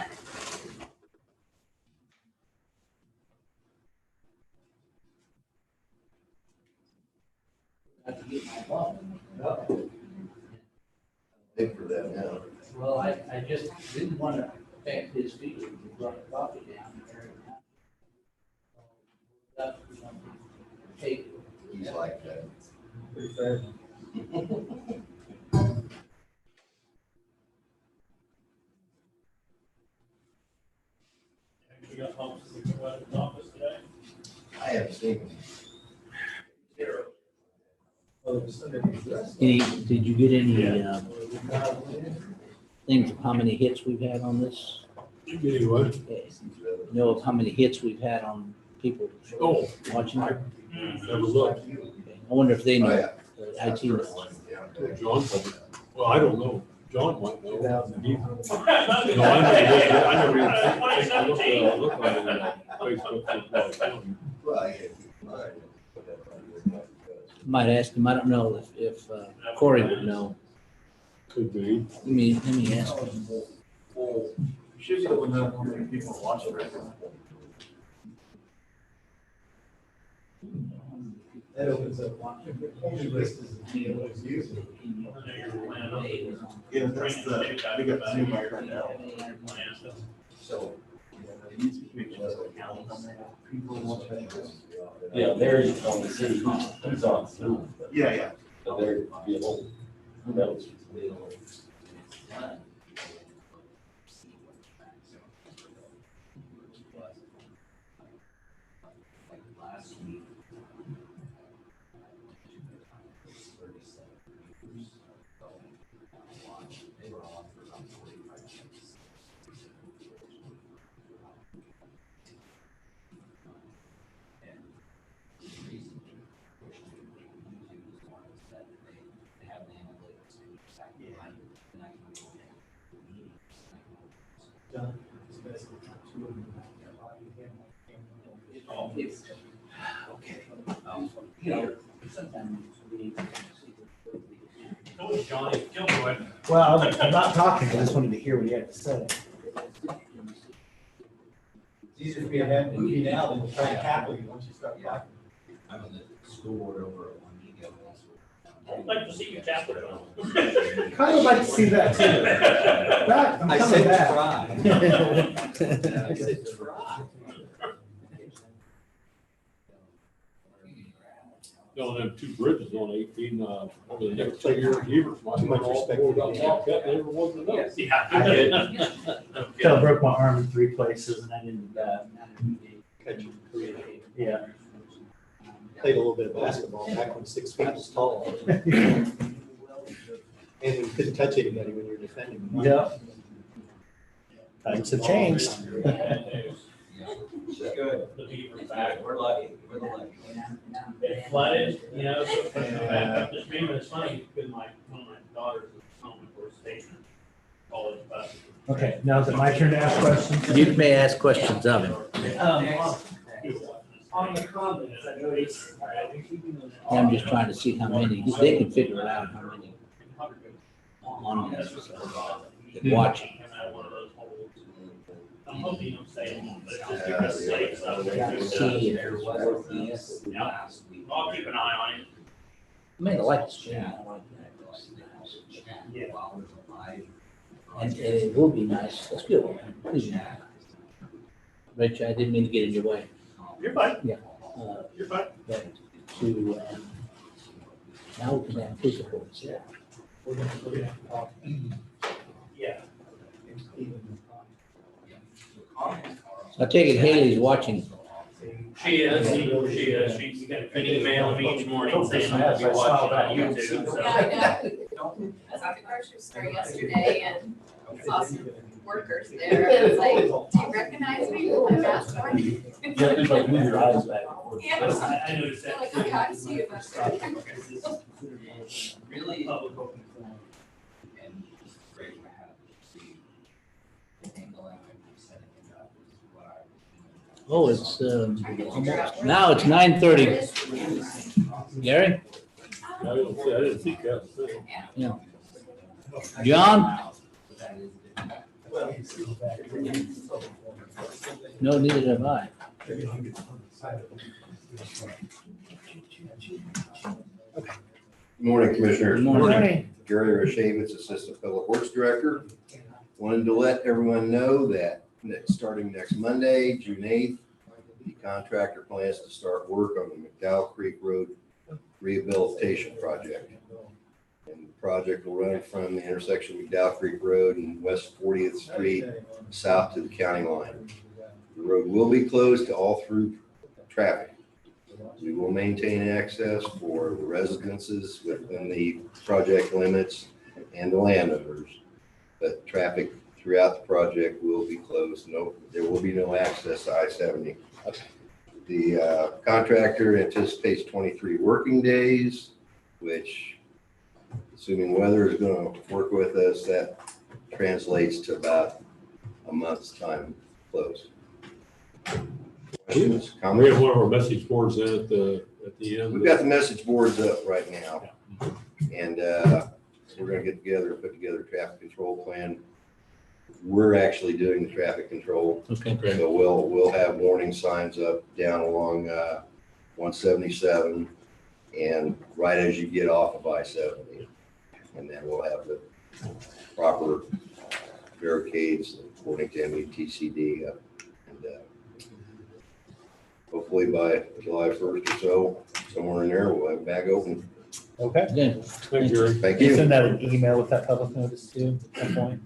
Big for them now. Well, I just didn't want to affect his feelings. He brought the coffee down. Take it. He's like that. Pretty fair. We got Thomas in the office today. I haven't seen him. Did you get any, things of how many hits we've had on this? Anyway, Know of how many hits we've had on people oh, watching it? never looked. I wonder if they Oh, know, yeah. IT knows. John, probably- well, I don't know. John might know. No, I never even looked on Facebook. Well, yeah. Might ask him, I don't know if Corey would know. Could be. Let me ask him. Should be able to know how many people watch it right now. That opens up one list as a user. Yeah, that's the, we got Zoom up right now. So. People watch it. Yeah, there's on the city, he's on Zoom, Yeah, yeah. but there, be a whole, who knows? You know, sometimes we. Oh, Johnny Gilroy. Well, I'm not talking, I just wanted to hear what you had to say. It's easier for me to have movie now than to try to tackle you once you start talking. I'm on the school board over at one ego. I'd like to see you tap it on. Kind of like to see that too. Back, I'm I coming said back. try. I said try. Don't have two bridges on 18, over the next 2 years, Evers might. Too much respect for the game. That never was enough. Yeah. I did. Till I broke my arm in 3 places and I didn't, catch it. Yeah. Played a little bit of basketball back when 6 feet was tall. And you couldn't touch anybody when you're defending. Yeah. Times have changed. Good. The Beaver's back. We're lucky. We're lucky. It flooded, you know, so it pushed it back up the stream, and it's funny, because one of my daughters is home for station college bus. Okay, now is it my turn to ask questions? You may ask questions of him. On the comments, I noticed. I'm just trying to see how many, they can figure out how many on this, watching. I'm hoping I'm saying, but it's just because safe stuff. See if Yeah. I'll keep an eye on it. I mean, I like the stream. I like that. And it will be nice. That's good. Rich, I didn't mean to get in your way. You're fine. You're fine. But to, now we can have physical. Yeah. I take it Haley's watching. She is. She's been emailing me each morning saying I'll be watching on YouTube. So. Yeah, I know. I was at the grocery store yesterday and saw some workers there. I was like, do you recognize me with my mask on? Yeah, just like move your eyes back. Yeah. I noticed that. Like, okay, I see you. Really? Public open forum. And it's great to have the angle and I'm setting it up is what I. Oh, it's, almost, now it's 9:30. Gary? I didn't see that. Yeah. John? No, neither have I. Morning, Commissioner. Good morning. Gary Rashavitz, Assistant Public Works Director. Wanted to let everyone know that starting next Monday, June 8th, the contractor plans to start work on the McDowell Creek Road Rehabilitation Project. And the project will run from the intersection of McDowell Creek Road and West 40th Street south to the county line. The road will be closed to all through traffic. We will maintain access for the residences within the project limits and the landowners, but traffic throughout the project will be closed. No, there will be no access to I-70. The contractor anticipates 23 working days, which, assuming weather is going to work with us, that translates to about a month's time closed. Questions, We comments? have one of our message boards in at the end. We've got the message boards up right now, and we're gonna get together and put together a traffic control plan. We're actually doing the traffic control, Okay. so we'll have warning signs up down along 177 and right as you get off of I-70. And then we'll have the proper barricades according to MUTCD. And hopefully by July 1st or so, somewhere in there, we'll have it back open. Okay. Good. Thank you. Thank Can you you. send out an email with that public notice too at some point?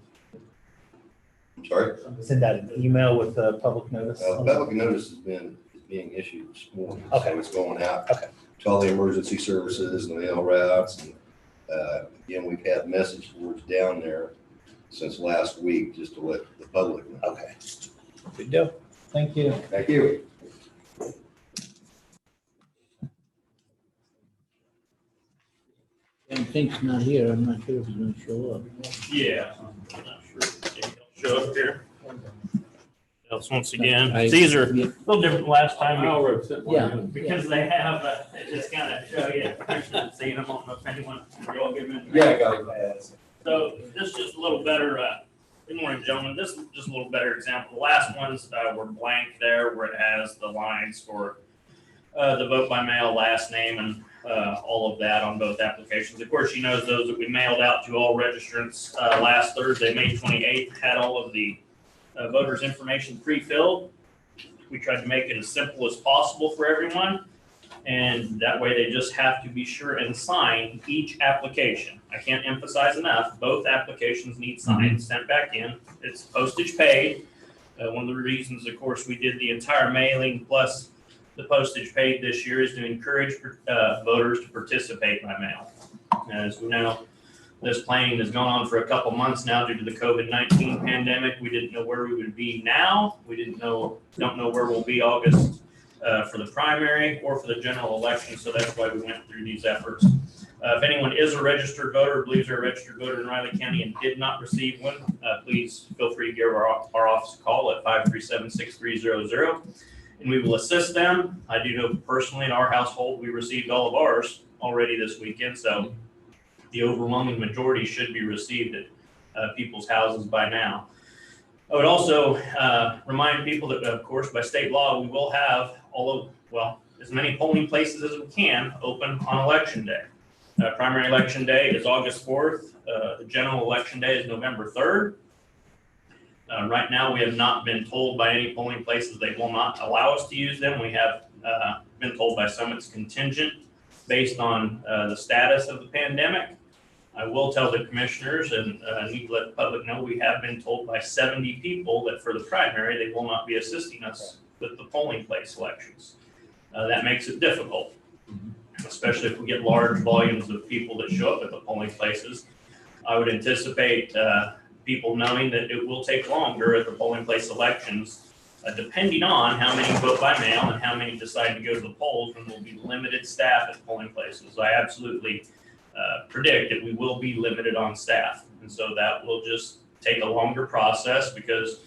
Sorry. Send out an email with the public notice. Public notice is being issued this morning, Okay. so it's going out Okay. to all the emergency services and the mail routes. And again, we've had message boards down there since last week, just to let the public know. Okay. Good deal. Thank you. Thank you. Pink's not here. I'm not sure if he's gonna show up. Yeah, I'm not sure if he'll show up here. Else, once again, I- these are a Yeah. little different than last I time already sent one Yeah. in. because they have, it just kind of show you, seeing them, I don't know if anyone, you all give them. Yeah, I got it. So this is just a little better, good morning, gentlemen. This is just a little better example. The last ones were blank there where it has the lines for the vote by mail, last name, and all of that on both applications. Of course, she knows those that we mailed out to all registrants last Thursday, May 28th, had all of the voters' information pre-filled. We tried to make it as simple as possible for everyone. And that way they just have to be sure and sign each application. I can't emphasize enough, both applications need signed, sent back in. It's postage paid. One of the reasons, of course, we did the entire mailing plus the postage paid this year is to encourage voters to participate by mail. As we know, this planning has gone on for a couple months now due to the COVID-19 pandemic. We didn't know where we would be now. We don't know where we'll be August for the primary or for the general election. So that's why we went through these efforts. If anyone is a registered voter, believes they're a registered voter in Riley County and did not receive one, please feel free to give our office a call at 537-6300 and we will assist them. I do know personally in our household, we received all of ours already this weekend. So the overwhelming majority should be received at people's houses by now. I would also remind people that, of course, by state law, we will have as many polling places as we can open on election day. Primary election day is August 4th. The general election day is November 3rd. Right now, we have not been told by any polling places they will not allow us to use them. We have been told by some it's contingent based on the status of the pandemic. I will tell the commissioners and need to let the public know we have been told by 70 people that for the primary, they will not be assisting us with the polling place selections. That makes it difficult, especially if we get large volumes of people that show up at the polling places. I would anticipate people knowing that it will take longer at the polling place elections, depending on how many vote by mail and how many decide to go to the polls, and will be limited staff at polling places. I absolutely predict that we will be limited on staff. And so that will just take a longer process because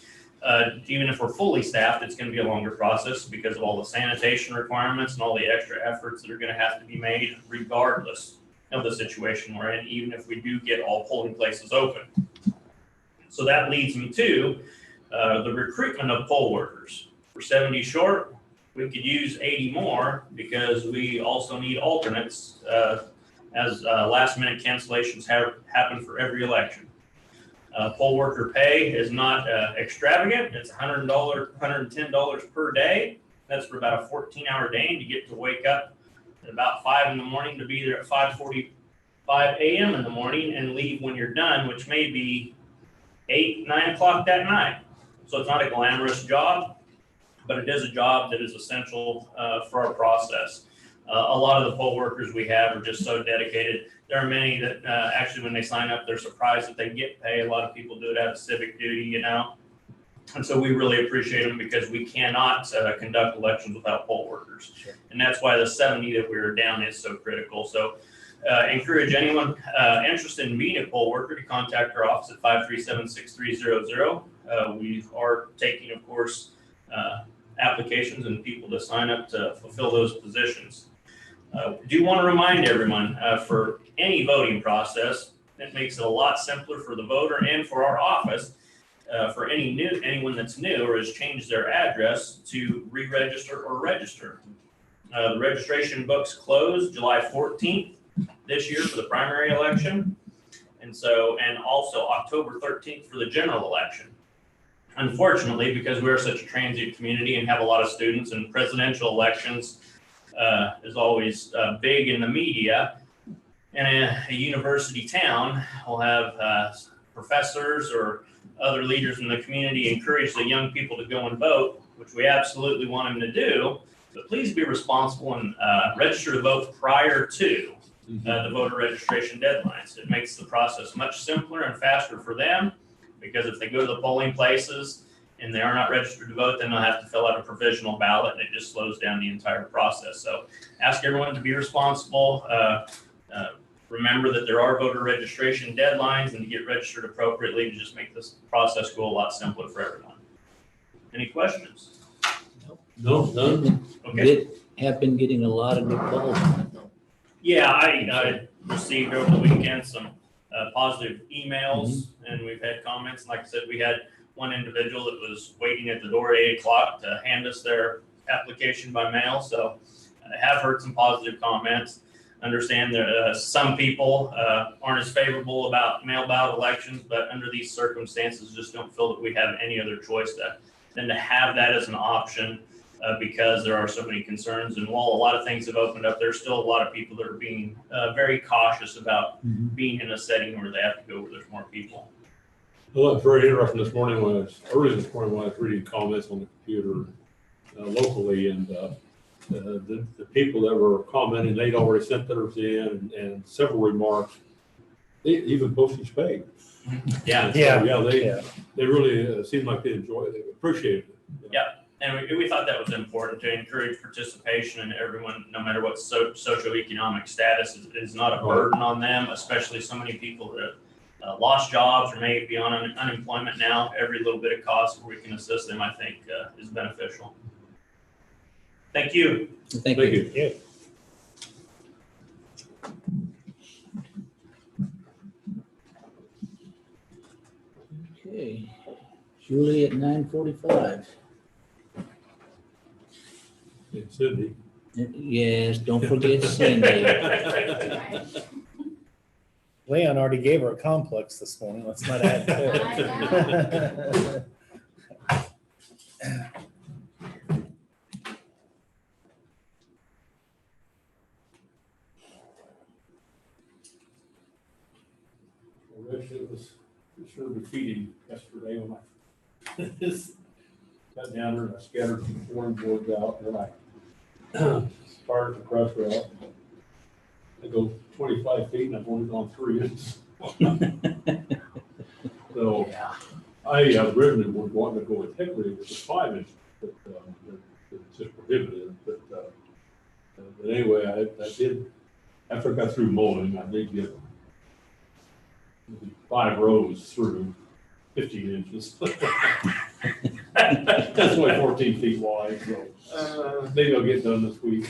even if we're fully staffed, it's going to be a longer process because of all the sanitation requirements and all the extra efforts that are going to have to be made regardless of the situation we're in, even if we do get all polling places open. So that leads me to the recruitment of poll workers. We're 70 short. We could use 80 more because we also need alternates as last minute cancellations have happened for every election. Poll worker pay is not extravagant. It's $100, $110 per day. That's for about a 14-hour day, and you get to wake up at about 5 in the morning to be there at 5:45 a.m. in the morning and leave when you're done, which may be 8, 9 o'clock that night. So it's not a glamorous job, but it is a job that is essential for our process. A lot of the poll workers we have are just so dedicated. There are many that actually when they sign up, they're surprised that they get pay. A lot of people do it out of civic duty, you know. And so we really appreciate them because we cannot conduct elections without poll workers. Sure. And that's why the 70 that we're down is so critical. So encourage anyone interested in being a poll worker to contact our office at 537-6300. We are taking, of course, applications and people to sign up to fulfill those positions. Do want to remind everyone for any voting process, it makes it a lot simpler for the voter and for our office. For anyone that's new or has changed their address to re-register or register. The registration books close July 14th this year for the primary election. And also October 13th for the general election. Unfortunately, because we're such a transient community and have a lot of students, and presidential elections is always big in the media, and a university town will have professors or other leaders in the community encourage the young people to go and vote, which we absolutely want them to do, but please be responsible and register to vote prior to the voter registration deadlines. It makes the process much simpler and faster for them, because if they go to the polling places and they are not registered to vote, then they'll have to fill out a provisional ballot, and it just slows down the entire process. So ask everyone to be responsible. Remember that there are voter registration deadlines, and to get registered appropriately to just make this process go a lot simpler for everyone. Any questions? No, none. Okay. Have been getting a lot of new calls on it though. Yeah, I received over the weekend some positive emails, and we've had comments. Like I said, we had one individual that was waiting at the door at 8 o'clock to hand us their application by mail. So I have heard some positive comments. Understand that some people aren't as favorable about mail ballot elections, but under these circumstances, just don't feel that we have any other choice than to have that as an option because there are so many concerns. And while a lot of things have opened up, there's still a lot of people that are being very cautious about being in a setting where they have to go where there's more people. Well, it's very interesting early this morning when I was reading comments on the computer locally, and the people that were commenting, they'd already sent theirs in, and several remarks, even postage paid. Yeah. They really seemed like they enjoyed it, appreciated it. Yeah. And we thought that was important to encourage participation, and everyone, no matter what socioeconomic status, is not a burden on them, especially so many people that lost jobs or may be on unemployment now. Every little bit of cost where we can assist them, I think, is beneficial. Thank you. Thank you. Yeah. Okay, Julie at 9:45. And Cindy. Yes, don't forget Cindy. Leon already gave her a complex this morning. Let's not add to it. It was sure defeating yesterday when I got down there and I scattered some flooring boards out, and I started the press route. I go 25 feet and I've only gone 3 inches. So I originally was wanting to go with Hickory, which is 5 inches, but it's just prohibitive. But anyway, I did, after I got through mowing, I did get 5 rows through 15 inches. That's only 14 feet wide, so maybe I'll get done this week.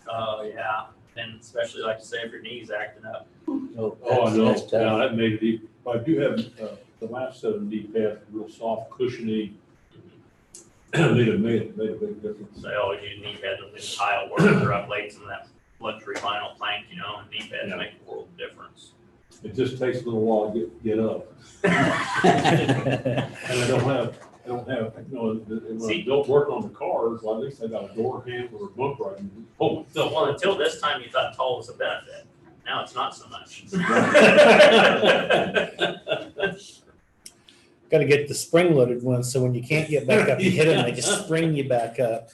Yeah. And especially like you say, if your knee's acting up. Oh, I know, That's tough. yeah, that made it, I do have, the last set of knee pads, real soft, cushiony. Made a big difference. So oh, you knee pads with this tile work or up late some of that luxury vinyl plank, you know, and knee pads make a world of difference. It just takes a little while to get up. And I don't have, you know, when I built working on the cars, well, at least I got a door handle or a bumper I can hold. So, well, until this time you thought tall was a benefit. Now it's not so much. Got to get the spring-loaded ones, so when you can't get back up, you hit them, they just spring you back up.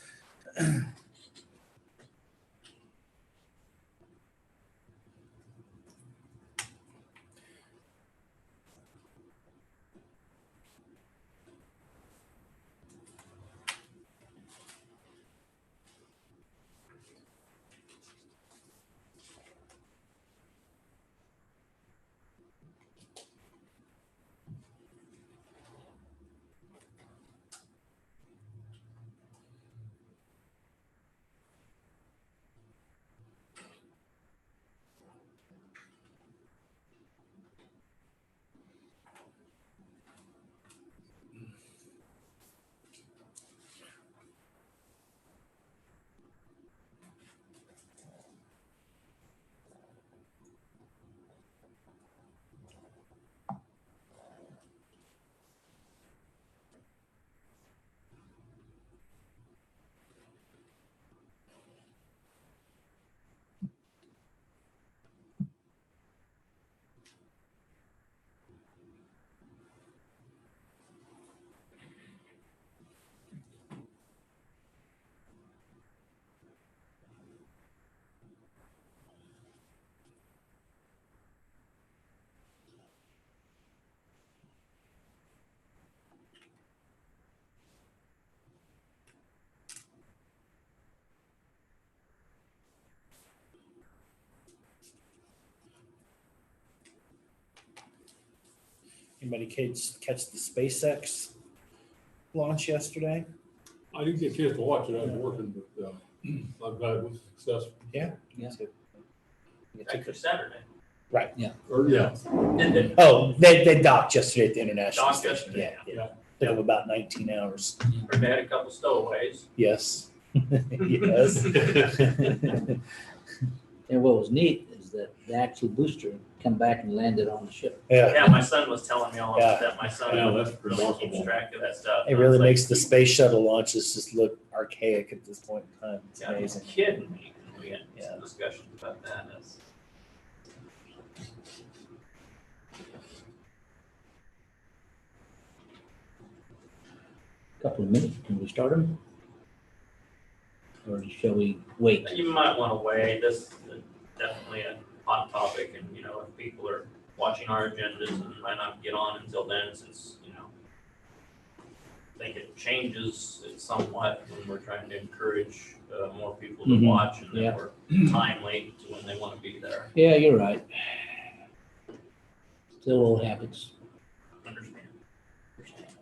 Anybody catch the SpaceX launch yesterday? I didn't get a chance to watch it, I was working, but, I'm glad it was successful. Yeah. Extra Saturday. Or, yeah, Oh, they docked yesterday at the International Docked Station. yesterday, Yeah. Took them about 19 hours. Or they had a couple stowaways. Yes. Yes. And what was neat is that the actual booster come back and landed on the ship. Yeah. Yeah, my son was telling me all about that. My son Yeah, that's really keeps remarkable. track of that stuff. It really makes the space shuttle launches just look archaic at this point in time. It's Yeah, he's amazing. kidding me. We had Yeah. some discussions about that. That's- Couple of minutes, can we start them? Or shall we wait? You might want to wait. This is definitely a hot topic, and you know, if people are watching our agendas and might not get on until then, since you know, I think it changes it somewhat when we're trying to encourage more people to Mhm. watch, and then Yeah. we're timely to when they want to be there. Yeah, you're right. Still old habits. Understand. Understand.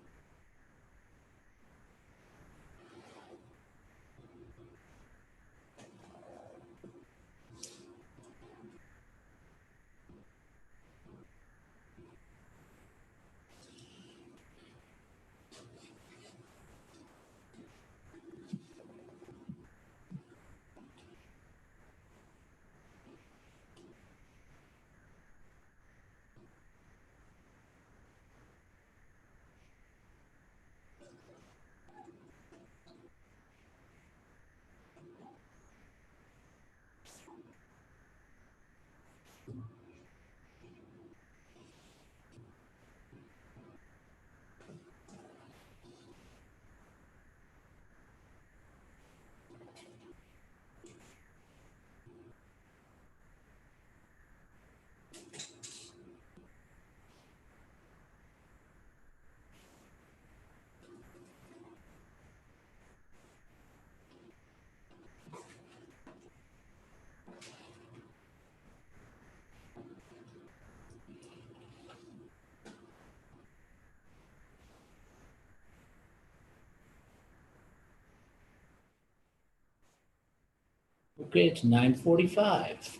Okay, it's 9:45.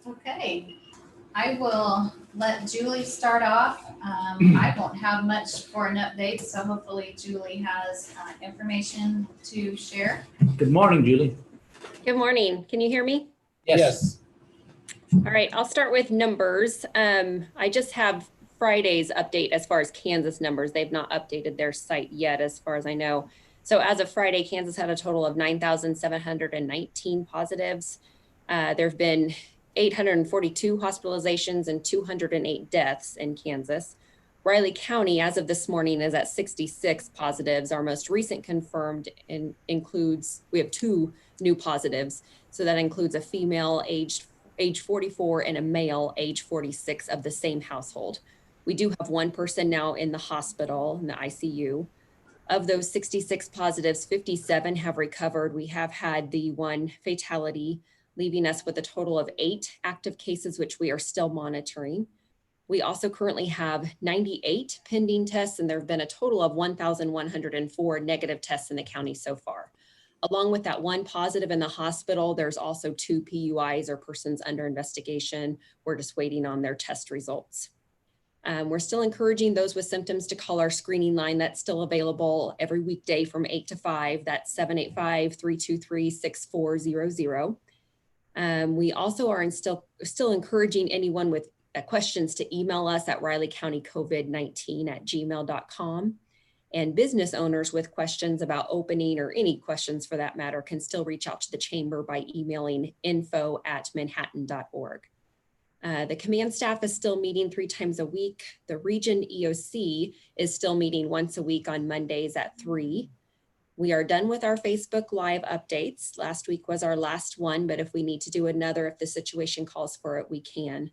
Okay, I will let Julie start off. I won't have much for an update, so hopefully Julie has information to share. Good morning, Julie. Good morning. Can you hear me? Yes. All right, I'll start with numbers. I just have Friday's update as far as Kansas numbers. They've not updated their site yet, as far as I know. So as of Friday, Kansas had a total of 9,719 positives. There have been 842 hospitalizations and 208 deaths in Kansas. Riley County, as of this morning, is at 66 positives. Our most recent confirmed includes, we have 2 new positives. So that includes a female age 44 and a male age 46 of the same household. We do have 1 person now in the hospital, in the ICU. Of those 66 positives, 57 have recovered. We have had the 1 fatality, leaving us with a total of 8 active cases, which we are still monitoring. We also currently have 98 pending tests, and there have been a total of 1,104 negative tests in the county so far. Along with that 1 positive in the hospital, there's also 2 PUIs or persons under investigation. We're just waiting on their test results. We're still encouraging those with symptoms to call our screening line. That's still available every weekday from 8 to 5. That's 785-323-6400. We also are still encouraging anyone with questions to email us at rileycountycovid19@gmail.com. And business owners with questions about opening or any questions for that matter can still reach out to the chamber by emailing info@manhattan.org. The command staff is still meeting 3 times a week. The region EOC is still meeting once a week on Mondays at 3. We are done with our Facebook Live updates. Last week was our last one, but if we need to do another, if the situation calls for it, we can.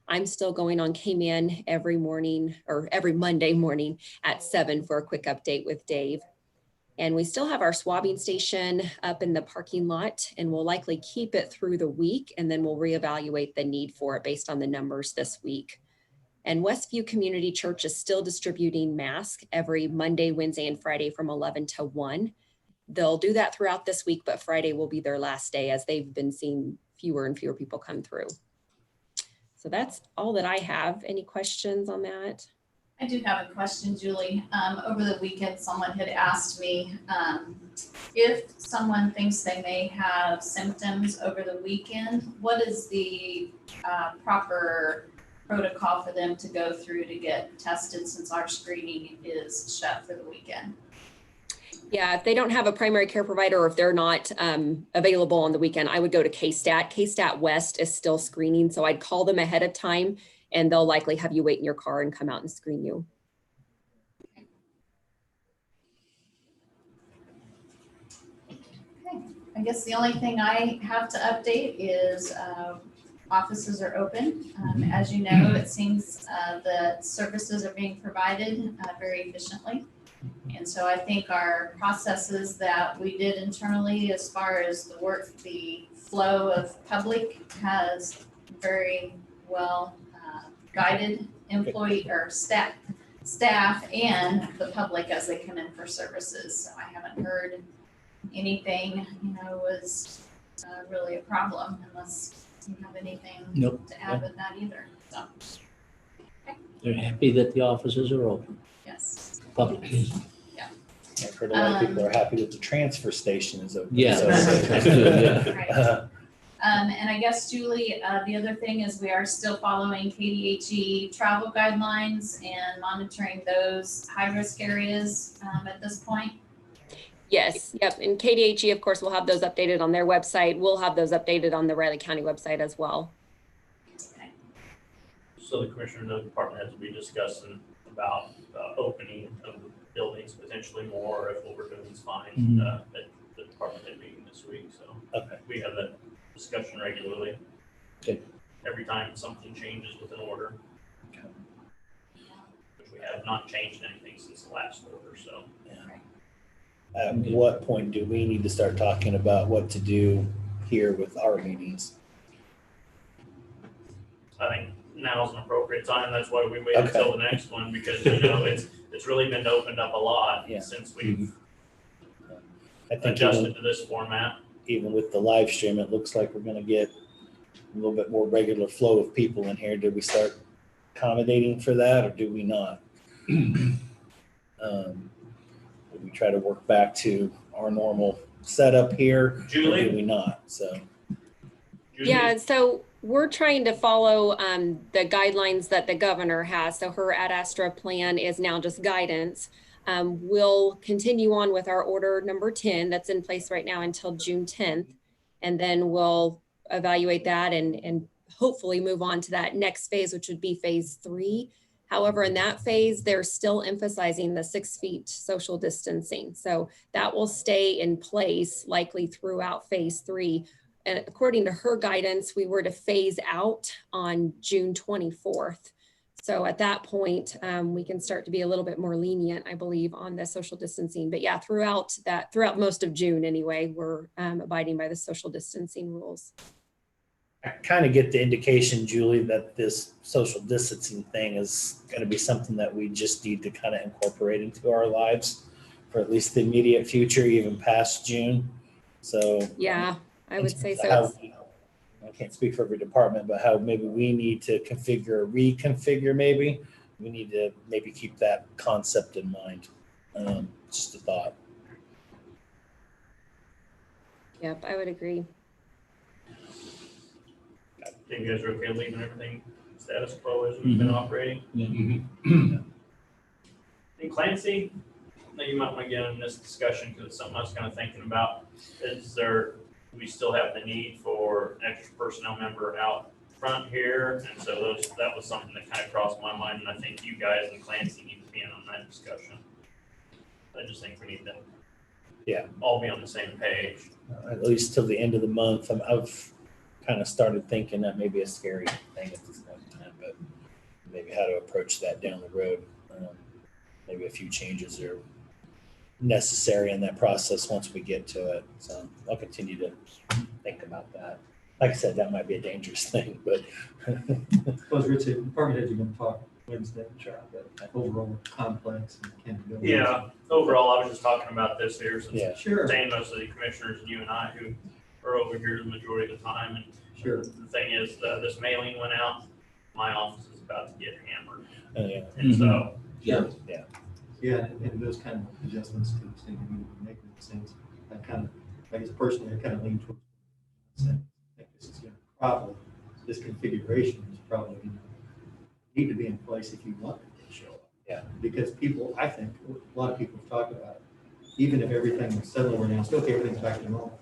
I'm still going on Cayman every morning or every Monday morning at 7 for a quick update with Dave. And we still have our swabbing station up in the parking lot, and we'll likely keep it through the week, and then we'll reevaluate the need for it based on the numbers this week. And Westview Community Church is still distributing masks every Monday, Wednesday, and Friday from 11 to 1. They'll do that throughout this week, but Friday will be their last day as they've been seeing fewer and fewer people come through. So that's all that I have. Any questions on that? I do have a question, Julie. Over the weekend, someone had asked me if someone thinks they may have symptoms over the weekend, what is the proper protocol for them to go through to get tested since our screening is shut for the weekend? Yeah, if they don't have a primary care provider or if they're not available on the weekend, I would go to KSTAT. KSTAT West is still screening, so I'd call them ahead of time and they'll likely have you wait in your car and come out and screen you. Okay, I guess the only thing I have to update is offices are open. As you know, it seems the services are being provided very efficiently. And so I think our processes that we did internally as far as the flow of public has very well guided employee or staff and the public as they come in for services. So I haven't heard anything, was really a problem unless you have anything Nope. to add with that either. So, They're happy that the offices are open. yes. Public is. I've heard a lot of people are happy that the transfer station is open. Yeah. So- That's good, yeah. Right. And I guess, Julie, the other thing is we are still following KDHE travel guidelines and monitoring those high-risk areas at this point. Yes, yep. And KDHE, of course, will have those updated on their website. We'll have those updated on the Riley County website as well. Okay. So the commissioner and the department has to be discussing about opening of the buildings, potentially more if what we're doing is fine at the department head meeting this week. So Okay. we have that discussion regularly. Okay. Every time something changes with an order. Okay. Which we have not changed anything since the last order, so. At what point do we need to start talking about what to do here with our meetings? I think now's an appropriate time. That's why we waited until the next one, because it's really been opened up a lot since we've I think adjusted to this format. even with the live stream, it looks like we're gonna get a little bit more regular flow of people in here. Did we start accommodating for that, or do we not? Did we try to work back to our normal setup here, or Julie? do we not? So, Yeah, so we're trying to follow the guidelines that the governor has. So her Ad Astra plan is now just guidance. We'll continue on with our order number 10 that's in place right now until June 10th. And then we'll evaluate that and hopefully move on to that next phase, which would be phase 3. However, in that phase, they're still emphasizing the 6 feet social distancing. So that will stay in place likely throughout phase 3. And according to her guidance, we were to phase out on June 24th. So at that point, we can start to be a little bit more lenient, I believe, on the social distancing. But yeah, throughout most of June anyway, we're abiding by the social distancing rules. I kind of get the indication, Julie, that this social distancing thing is going to be something that we just need to kind of incorporate into our lives for at least the immediate future, even past June. So Yeah, I would say so. I can't speak for every department, but how maybe we need to reconfigure maybe. We need to maybe keep that concept in mind. Just a thought. Yep, I would agree. Think you guys are okay leaving everything status quo as we've been operating? And Clancy, I know you might want to get in this discussion because it's something I was kind of thinking about. Do we still have the need for an extra personnel member out front here? And so that was something that kind of crossed my mind, and I think you guys and Clancy need to be in on that discussion. I just think we need to all be on the same page. At least till the end of the month. I've kind of started thinking that may be a scary thing at this point in time, but maybe how to approach that down the road. Maybe a few changes are necessary in that process once we get to it. So I'll continue to think about that. Like I said, that might be a dangerous thing, but. Well, as Rich said, department heads are going to talk Wednesday, but overall complex and accountability. Yeah, overall, I was just talking about this here since Yeah. Sure. saying most of the commissioners and you and I who are over here the majority of the time. And Sure. the thing is, this mailing went out, my office is about to get hammered. Yeah. And so, Yeah, and those kind of adjustments to the state need to make sense. I guess personally, I kind of lean towards saying, I think this is going to probably, this configuration is probably going to need to be in place if you want it to show up. Yeah. Because people, I think, a lot of people have talked about it. Even if everything was settled or announced, okay, everything's back to normal.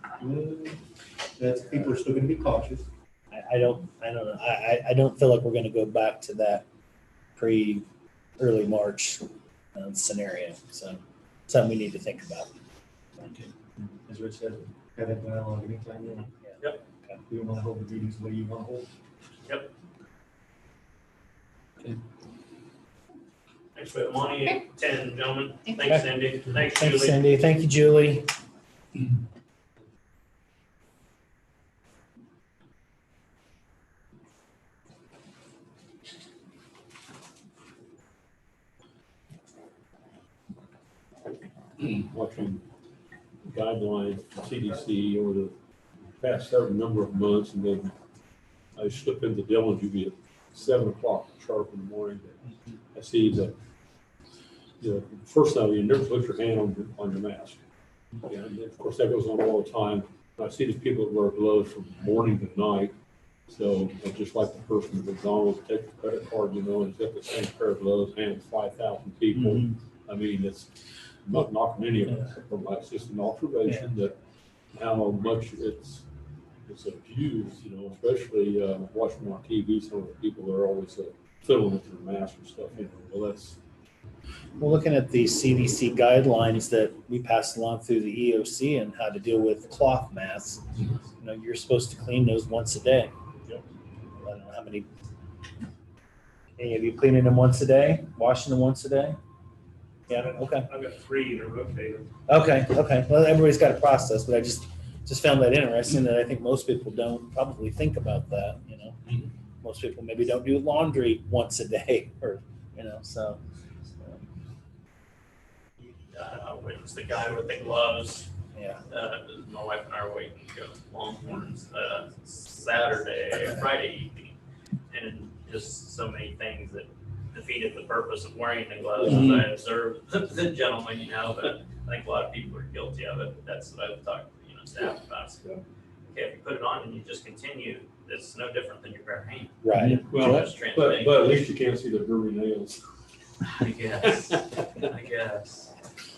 People are still going to be cautious. I don't know. I don't feel like we're going to go back to that early March scenario. So something we need to think about. Okay. As Rich said, have that dialogue anytime you want. Yep. Okay. We don't want to hold the meetings the way you want to hold. yep. Okay. Thanks for the money, 10, gentlemen. Thank Thanks, Cindy. Thanks, Thanks, Julie. Cindy. Thank you, Julie. Watching guidelines from CDC over the past several number of months, and then I slip into Dillon's usually at 7 o'clock sharp in the morning. I see that, first thing, you never put your hand on your mask. And of course, that goes on all the time. I see these people that wear gloves from morning to night. So just like the person at McDonald's, take the credit card, and got the same pair of gloves, hand 5,000 people. Mm-hmm. I mean, it's not knocking any of it, but it's just an observation that how much it's abused, especially watching on TV, some of the people are always fiddling with their masks and stuff, well, that's. Well, looking at the CDC guidelines that we passed along through the EOC and how to deal with cloth masks, you're supposed to clean those once a day. Yep. I don't know how many. Any of you cleaning them once a day, washing them once a day? Yeah, okay. I've got 3 that are rotated. Okay. Well, everybody's got a process, but I just found that interesting that I think most people don't probably think about that, Most people maybe don't do laundry once a day or, I witnessed the guy with the gloves Yeah. My wife and I are waiting to go to Longhorns, Friday evening. And just so many things that defeated the purpose of wearing the gloves, as I observed the gentleman, but I think a lot of people are guilty of it. That's what I've talked to, staff about. So, okay, if you put it on and you just continue, it's no different than your bare hand. Right. Well, Just transmitting. but at least you can't see the dirty nails. I guess.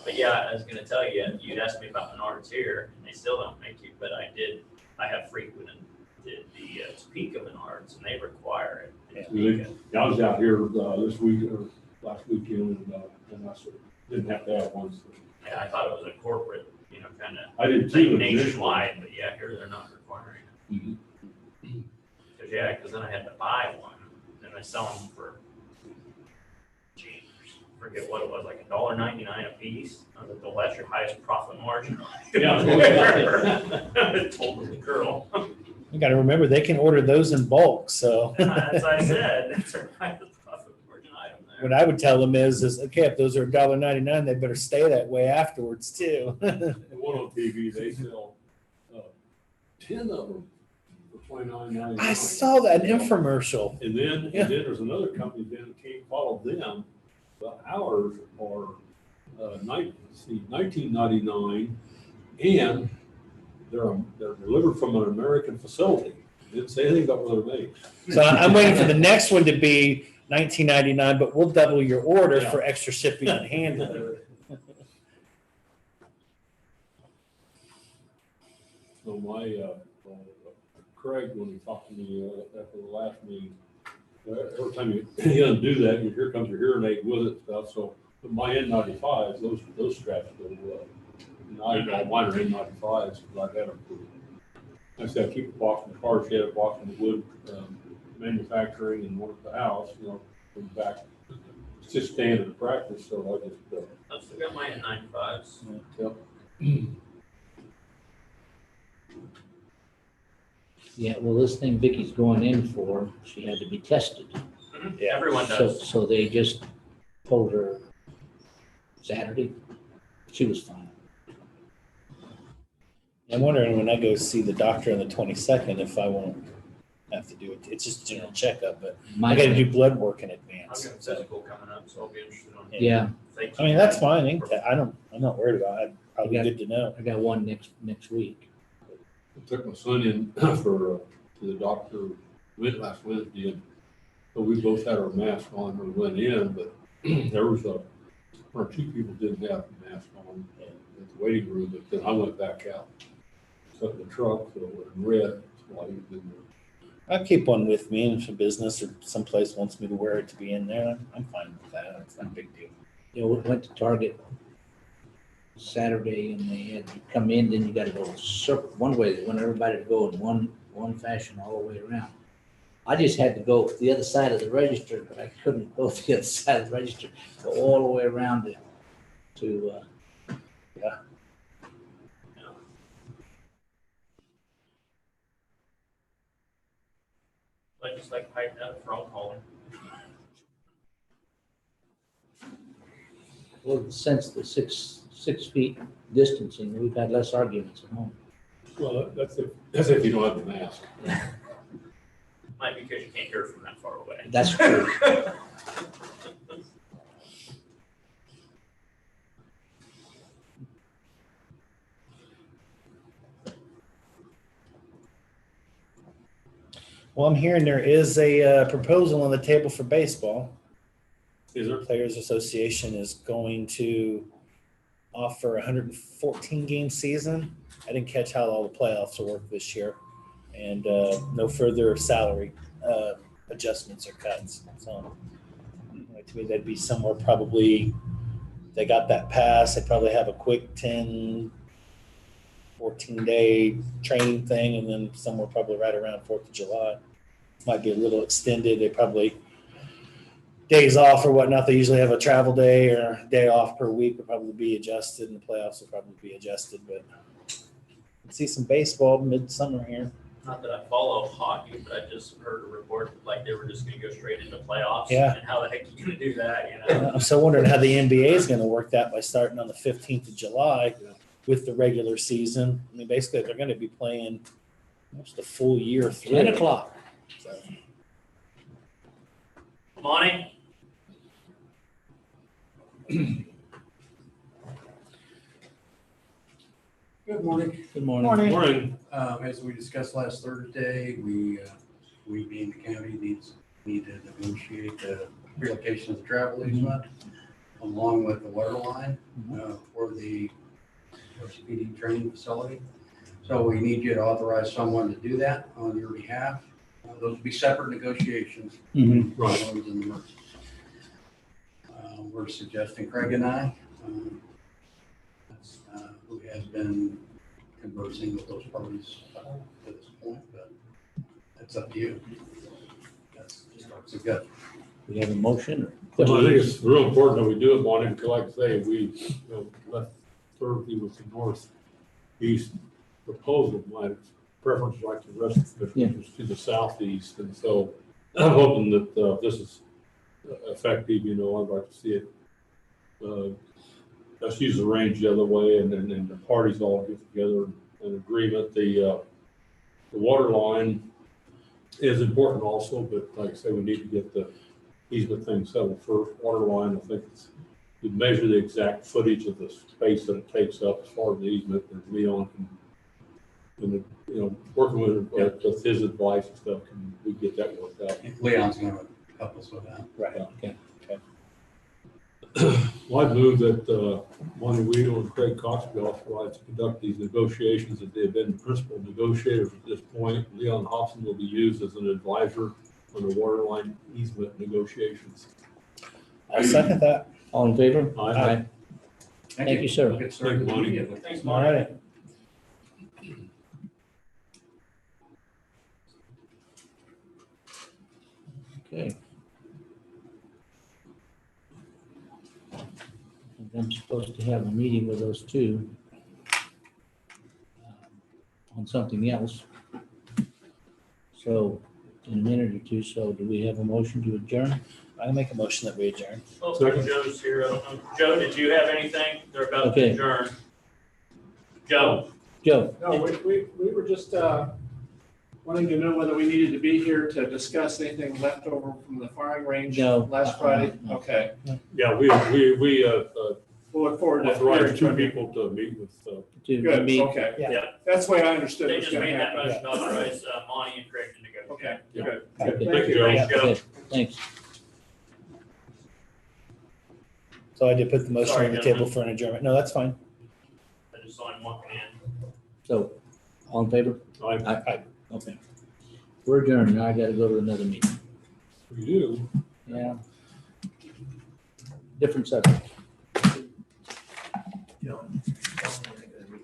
But yeah, I was gonna tell you, you'd asked me about Menards here, and they still don't make you, but I have frequented the Topeka Menards, and they require it. in Topeka. I was out here this week or last weekend, and I sort of didn't have to have one. So. Yeah, I thought it was a corporate, kind of I did thing too. nationwide, but yeah, here they're not requiring it. Mhm. Because then I had to buy one, and I sell them for, geez, forget what it was, like $1.99 a piece. I was like, well, that's your highest profit margin. Yeah. I told the girl. You got to remember, they can order those in bulk. So As I said, that's our highest profit margin item there. what I would tell them is okay, if those are $1.99, they better stay that way afterwards too. The one on TV, they sell 10 of them for $29.99. I saw that infomercial. And then there's another company that can't follow them, but ours are $19.99, and they're delivered from an American facility. Didn't say anything about whether they're made. So I'm waiting for the next one to be $19.99, but we'll double your order Yeah. for extra shipping and handling. So my Craig, when he talked to me after the last meeting, every time you undo that, here comes your hearing aid with it stuff. So but my N95s, those straps go mine are N95s because I've had them for. I said I keep a box in the car shed, a box in the wood manufacturing, and one at the house. From back. It's just standard practice. So I just. I've still got my N95s. Yep. Yeah, well, this thing Vicky's going in for, she had to be tested. Yeah. Everyone So, does. so they just told her Saturday, she was fine. I'm wondering when I go see the doctor on the 22nd if I won't have to do it. It's just a general checkup, but I got to do blood work in I've advance. got a So, physical coming up, so I'll be interested on. Yeah, I mean, that's fine. I'm not worried about it. Probably good to know. I got one next week. I took my son in to the doctor last Wednesday, and so we both had our mask on when we went in, but there was one or two people didn't have a mask on at the waiting room, but then I went back out, sat in the truck, so it was red, so I was in there. I'll keep one with me, and if a business or someplace wants me to wear it to be in there, I'm fine with that. It's not a big deal. You know, we went to Target Saturday and they had to come in, then you gotta go circle one way. They want everybody to go in one fashion all the way around. I just had to go the other side of the register, but I couldn't go the other side of the register, go all the way around to I just like pipe that frog calling. well, since the six feet distancing, we've had less arguments at home. Well, that's if you don't have the mask. Might be because you can't hear from that far away. That's true. Well, I'm hearing there is a proposal on the table for baseball. Is there? Players Association is going to offer a 114 game season. I didn't catch how all the playoffs will work this year, and no further salary adjustments or cuts. So to me, that'd be somewhere probably, they got that pass, they probably have a quick 10, 14-day training thing, and then somewhere probably right around 4th of July. Might be a little extended. They probably days off or whatnot. They usually have a travel day or day off per week will probably be adjusted, and the playoffs will probably be adjusted. But let's see some baseball midsummer here. Not that I follow hockey, but I just heard a report like they were just going to go straight into playoffs. Yeah. And how the heck are you going to do that? You know. I'm so wondering how the NBA is going to work that by starting on the 15th of July. with the regular season. I mean, basically, they're gonna be playing almost a full year through. 10 o'clock. So, Monty? Good morning. Good morning. Morning. As we discussed last Thursday, we being the county need to negotiate the relocation of the travel easement along with the water line for the speeding training facility. So we need you to authorize someone to do that on your behalf. Those will be separate negotiations. Right. Roads and the mercy. We're suggesting Craig and I, who has been conversing with those parties to this point, but it's up to you. That's just our suggestion. We have a motion. Well, I think it's real important that we do it, Bonnie, because like I say, we left Thursday with the northeast proposal. My preference, like the rest of the district, is to the southeast. And so I'm hoping that this is effective. I'd like to see it. Let's use the range the other way, and then the parties all get together in agreement. The water line is important also, but like I say, we need to get the easement thing settled first. Water line, I think you measure the exact footage of the space that it takes up as far as the easement, and Leon can, working with his advice and stuff, can we get that worked out? Leon's going to help us with that. Right, okay. Well, I move that Monty Weedle and Craig Cox be authorized to conduct these negotiations, that they have been principal negotiators at this point. Leon Hobson will be used as an advisor on the water line easement negotiations. I'll second that. All in favor? Aye. Thank you, sir. We'll get started Thank you, Monty. immediately. Thanks, All Monty. right. Okay. I'm supposed to have a meeting with those two on something else. So in a minute or two, so do we have a motion to adjourn? I'll make a motion that we adjourn. Oh, Second. Joe's here. I don't know. Joe, did you have anything? They're about to Okay. adjourn. Joe? Joe? No, we were just wanting to know whether we needed to be here to discuss anything left over from the firing range No. last Friday. No. Okay, Yeah, we we'll look forward to hearing authorized two from you. people to meet with, To Good, meet, okay. Yeah. That's the way I understood They it was just gonna made that happen. motion to authorize Monty and Craig to negotiate. Okay, Yeah. good. Okay. Good. Thank you, Joe. Thanks, Joe. okay, thanks. So I did put the motion Sorry, on the gentlemen. table for an adjournment. No, that's fine. I just saw him walking in. So, all in favor? I, Okay. We're adjourned. Now I gotta go to another meeting. for you. Yeah. Different subject.